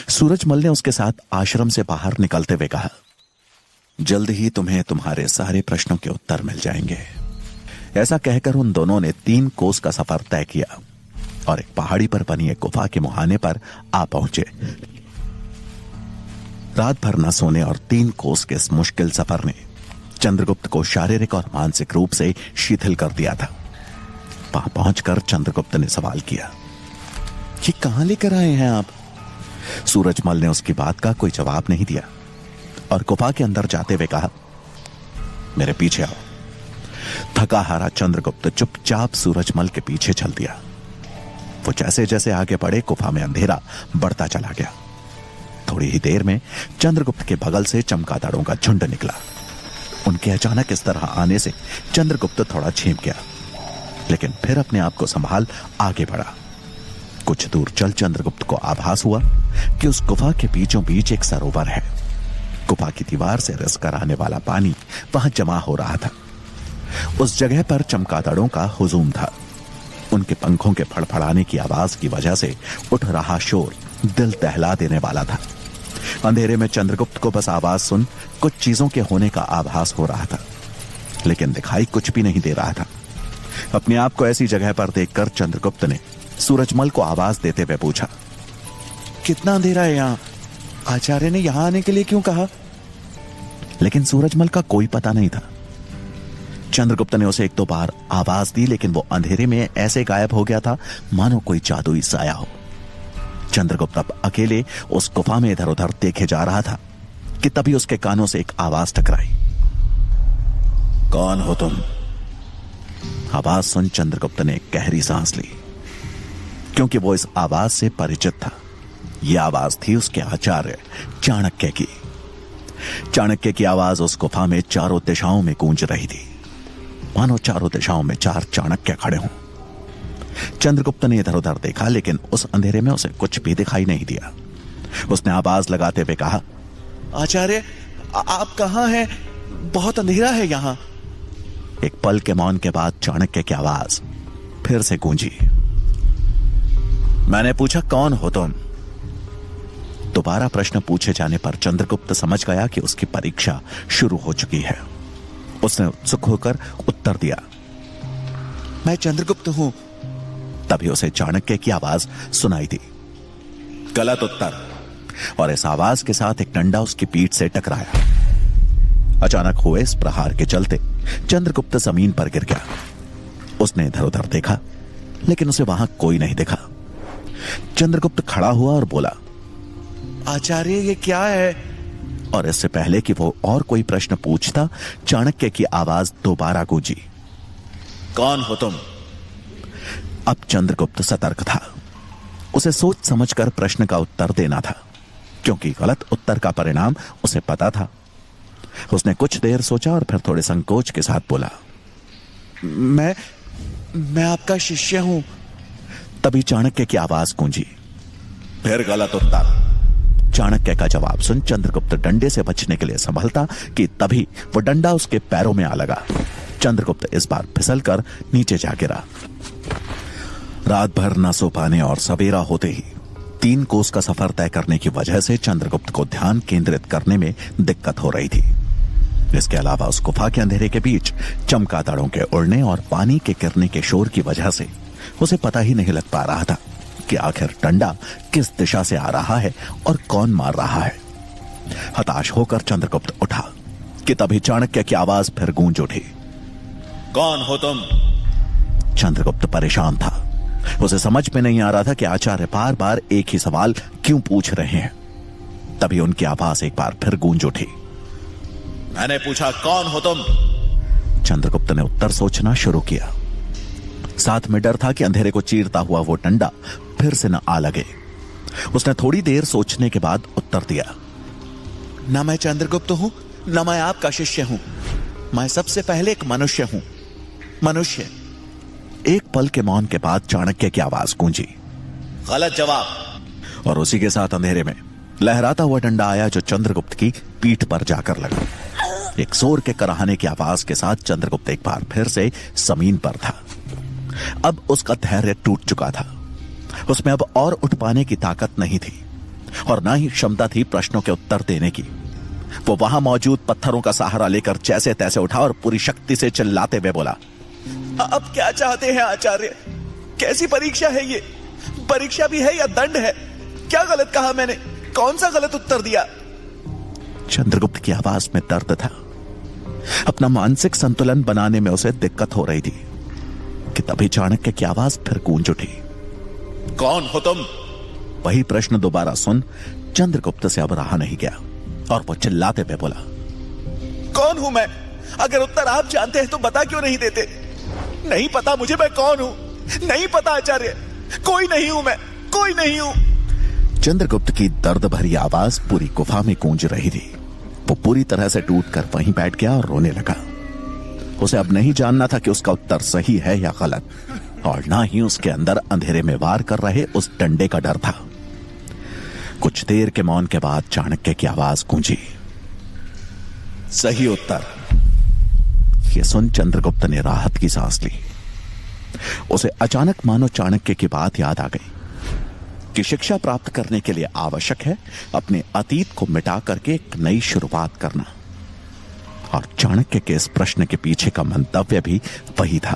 सूरजमल ने उसके साथ आश्रम से बाहर निकलते हुए कहा, जल्द ही तुम्हें तुम्हारे सारे प्रश्नों के उत्तर मिल जाएंगे। ऐसा कहकर उन दोनों ने 3 कोस का सफर तय किया और एक पहाड़ी पर बनी एक गुफा के मुहाने पर आ पहुंचे। रात भर न सोने और 3 कोस के इस मुश्किल सफर ने चंद्रगुप्त को शारीरिक और मानसिक रूप से शिथिल कर दिया था। वहां पहुंचकर चंद्रगुप्त ने सवाल किया, ये कहां लेकर आए हैं आप? सूरजमल ने उसकी बात का कोई जवाब नहीं दिया और गुफा के अंदर जाते हुए कहा, मेरे पीछे आओ। थका हारा चंद्रगुप्त चुपचाप सूरजमल के पीछे चल दिया। वो जैसे जैसे आगे बढ़े गुफा में अंधेरा बढ़ता चला गया। थोड़ी ही देर में चंद्रगुप्त के बगल से चमगादड़ों का झुंड निकला। उनके अचानक इस तरह आने से चंद्रगुप्त थोड़ा छिप गया, लेकिन फिर अपने आप को संभाल आगे बढ़ा। कुछ दूर चल चंद्रगुप्त को आभास हुआ कि उस गुफा के बीचों बीच एक सरोवर है। गुफा की दीवार से रिस कर आने वाला पानी वहां जमा हो रहा था। उस जगह पर चमगादड़ों का हुजूम था। उनके पंखों के फड़फड़ाने की आवाज की वजह से उठ रहा शोर दिल दहला देने वाला था। अंधेरे में चंद्रगुप्त को बस आवाज सुन कुछ चीजों के होने का आभास हो रहा था, लेकिन दिखाई कुछ भी नहीं दे रहा था। अपने आप को ऐसी जगह पर देखकर चंद्रगुप्त ने सूरजमल को आवाज देते हुए पूछा, कितना अंधेरा है यहां? आचार्य ने यहां आने के लिए क्यों कहा? लेकिन सूरजमल का कोई पता नहीं था। चंद्रगुप्त ने उसे 1-2 बार आवाज दी, लेकिन वो अंधेरे में ऐसे गायब हो गया था मानो कोई जादुई साया हो। चंद्रगुप्त अब अकेले उस गुफा में इधर उधर देखे जा रहा था कि तभी उसके कानों से एक आवाज टकराई, कौन हो तुम? आवाज सुन चंद्रगुप्त ने एक गहरी सांस ली, क्योंकि वो इस आवाज से परिचित था। यह आवाज थी उसके आचार्य चाणक्य की। चाणक्य की आवाज उस गुफा में चारों दिशाओं में गूंज रही थी, मानो चारों दिशाओं में 4 चाणक्य खड़े हों। चंद्रगुप्त ने इधर उधर देखा, लेकिन उस अंधेरे में उसे कुछ भी दिखाई नहीं दिया। उसने आवाज लगाते हुए कहा, आचार्य आप कहां हैं? बहुत अंधेरा है यहां। एक पल के मौन के बाद चाणक्य की आवाज फिर से गूंजी, मैंने पूछा कौन हो तुम? दोबारा प्रश्न पूछे जाने पर चंद्रगुप्त समझ गया कि उसकी परीक्षा शुरू हो चुकी है। उसने उत्सुक होकर उत्तर दिया, मैं चंद्रगुप्त हूं। तभी उसे चाणक्य की आवाज सुनाई दी, गलत उत्तर। और इस आवाज के साथ एक डंडा उसकी पीठ से टकराया। अचानक हुए इस प्रहार के चलते चंद्रगुप्त जमीन पर गिर गया। उसने इधर उधर देखा, लेकिन उसे वहां कोई नहीं दिखा। चंद्रगुप्त खड़ा हुआ और बोला, आचार्य ये क्या है? और इससे पहले कि वो और कोई प्रश्न पूछता, चाणक्य की आवाज दोबारा गूंजी, कौन हो तुम? अब चंद्रगुप्त सतर्क था। उसे सोच समझकर प्रश्न का उत्तर देना था, क्योंकि गलत उत्तर का परिणाम उसे पता था। उसने कुछ देर सोचा और फिर थोड़े संकोच के साथ बोला, मैं आपका शिष्य हूं। तभी चाणक्य की आवाज गूंजी, फिर गलत उत्तर। चाणक्य का जवाब सुन चंद्रगुप्त डंडे से बचने के लिए संभलता कि तभी वो डंडा उसके पैरों में आ लगा। चंद्रगुप्त इस बार फिसलकर नीचे जा गिरा। रात भर न सो पाने और सवेरा होते ही 3 कोस का सफर तय करने की वजह से चंद्रगुप्त को ध्यान केंद्रित करने में दिक्कत हो रही थी। इसके अलावा उस गुफा के अंधेरे के बीच चमगादड़ों के उड़ने और पानी के गिरने के शोर की वजह से उसे पता ही नहीं लग पा रहा था कि आखिर डंडा किस दिशा से आ रहा है और कौन मार रहा है। हताश होकर चंद्रगुप्त उठा कि तभी चाणक्य की आवाज फिर गूंज उठी, कौन हो तुम? चंद्रगुप्त परेशान था। उसे समझ में नहीं आ रहा था कि आचार्य बार बार एक ही सवाल क्यों पूछ रहे हैं। तभी उनकी आवाज एक बार फिर गूंज उठी, मैंने पूछा कौन हो तुम? चंद्रगुप्त ने उत्तर सोचना शुरू किया। साथ में डर था कि अंधेरे को चीरता हुआ वो डंडा फिर से न आ लगे। उसने थोड़ी देर सोचने के बाद उत्तर दिया, न मैं चंद्रगुप्त हूं, न मैं आपका शिष्य हूं। मैं सबसे पहले एक मनुष्य हूं। मनुष्य। एक पल के मौन के बाद चाणक्य की आवाज गूंजी, गलत जवाब। और उसी के साथ अंधेरे में लहराता हुआ डंडा आया जो चंद्रगुप्त की पीठ पर जाकर लगा। एक जोर के कराहने की आवाज के साथ चंद्रगुप्त एक बार फिर से जमीन पर था। अब उसका धैर्य टूट चुका था। उसमें अब और उठ पाने की ताकत नहीं थी और ना ही क्षमता थी प्रश्नों के उत्तर देने की। वो वहां मौजूद पत्थरों का सहारा लेकर जैसे तैसे उठा और पूरी शक्ति से चिल्लाते हुए बोला, अब क्या चाहते हैं आचार्य? कैसी परीक्षा है ये? परीक्षा भी है या दंड है? क्या गलत कहा मैंने? कौन सा गलत उत्तर दिया? चंद्रगुप्त की आवाज में दर्द था। अपना मानसिक संतुलन बनाने में उसे दिक्कत हो रही थी कि तभी चाणक्य की आवाज फिर गूंज उठी, कौन हो तुम? वही प्रश्न दोबारा सुन चंद्रगुप्त से अब रहा नहीं गया और वो चिल्लाते हुए बोला, कौन हूं मैं? अगर उत्तर आप जानते हैं तो बता क्यों नहीं देते? नहीं पता मुझे मैं कौन हूं। नहीं पता आचार्य। कोई नहीं हूं मैं, कोई नहीं हूं। चंद्रगुप्त की दर्द भरी आवाज पूरी गुफा में गूंज रही थी। वो पूरी तरह से टूटकर वहीं बैठ गया और रोने लगा। उसे अब नहीं जानना था कि उसका उत्तर सही है या गलत, और ना ही उसके अंदर अंधेरे में वार कर रहे उस डंडे का डर था। कुछ देर के मौन के बाद चाणक्य की आवाज गूंजी, सही उत्तर। यह सुन चंद्रगुप्त ने राहत की सांस ली। उसे अचानक मानो चाणक्य की बात याद आ गई कि शिक्षा प्राप्त करने के लिए आवश्यक है अपने अतीत को मिटा करके एक नई शुरुआत करना। और चाणक्य के इस प्रश्न के पीछे का मंतव्य भी वही था,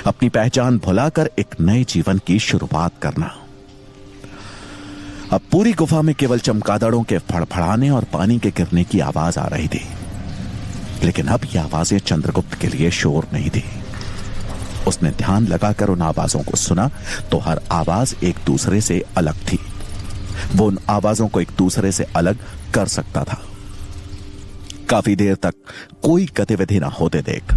अपनी पहचान भुलाकर एक नए जीवन की शुरुआत करना। अब पूरी गुफा में केवल चमगादड़ों के फड़फड़ाने और पानी के गिरने की आवाज आ रही थी, लेकिन अब ये आवाजें चंद्रगुप्त के लिए शोर नहीं थी। उसने ध्यान लगाकर उन आवाजों को सुना तो हर आवाज एक दूसरे से अलग थी। वो उन आवाजों को एक दूसरे से अलग कर सकता था। काफी देर तक कोई गतिविधि ना होते देख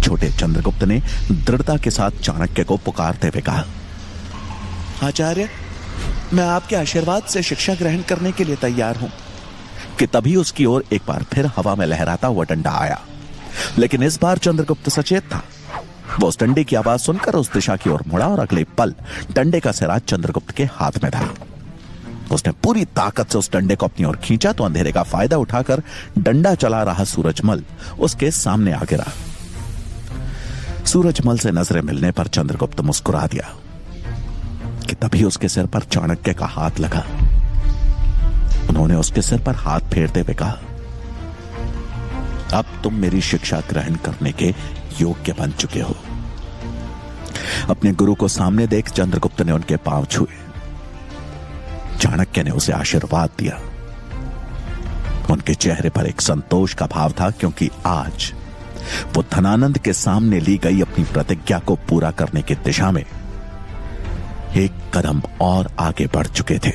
छोटे चंद्रगुप्त ने दृढ़ता के साथ चाणक्य को पुकारते हुए कहा, आचार्य, मैं आपके आशीर्वाद से शिक्षा ग्रहण करने के लिए तैयार हूं। कि तभी उसकी ओर एक बार फिर हवा में लहराता हुआ डंडा आया, लेकिन इस बार चंद्रगुप्त सचेत था। वो उस डंडे की आवाज सुनकर उस दिशा की ओर मुड़ा और अगले पल डंडे का सिरा चंद्रगुप्त के हाथ में था। उसने पूरी ताकत से उस डंडे को अपनी ओर खींचा तो अंधेरे का फायदा उठाकर डंडा चला रहा सूरजमल उसके सामने आ गिरा। सूरजमल से नजरें मिलने पर चंद्रगुप्त मुस्कुरा दिया कि तभी उसके सिर पर चाणक्य का हाथ लगा। उन्होंने उसके सिर पर हाथ फेरते हुए कहा, अब तुम मेरी शिक्षा ग्रहण करने के योग्य बन चुके हो। अपने गुरु को सामने देख चंद्रगुप्त ने उनके पांव छुए। चाणक्य ने उसे आशीर्वाद दिया। उनके चेहरे पर एक संतोष का भाव था, क्योंकि आज वो धनानंद के सामने ली गई अपनी प्रतिज्ञा को पूरा करने की दिशा में एक कदम और आगे बढ़ चुके थे।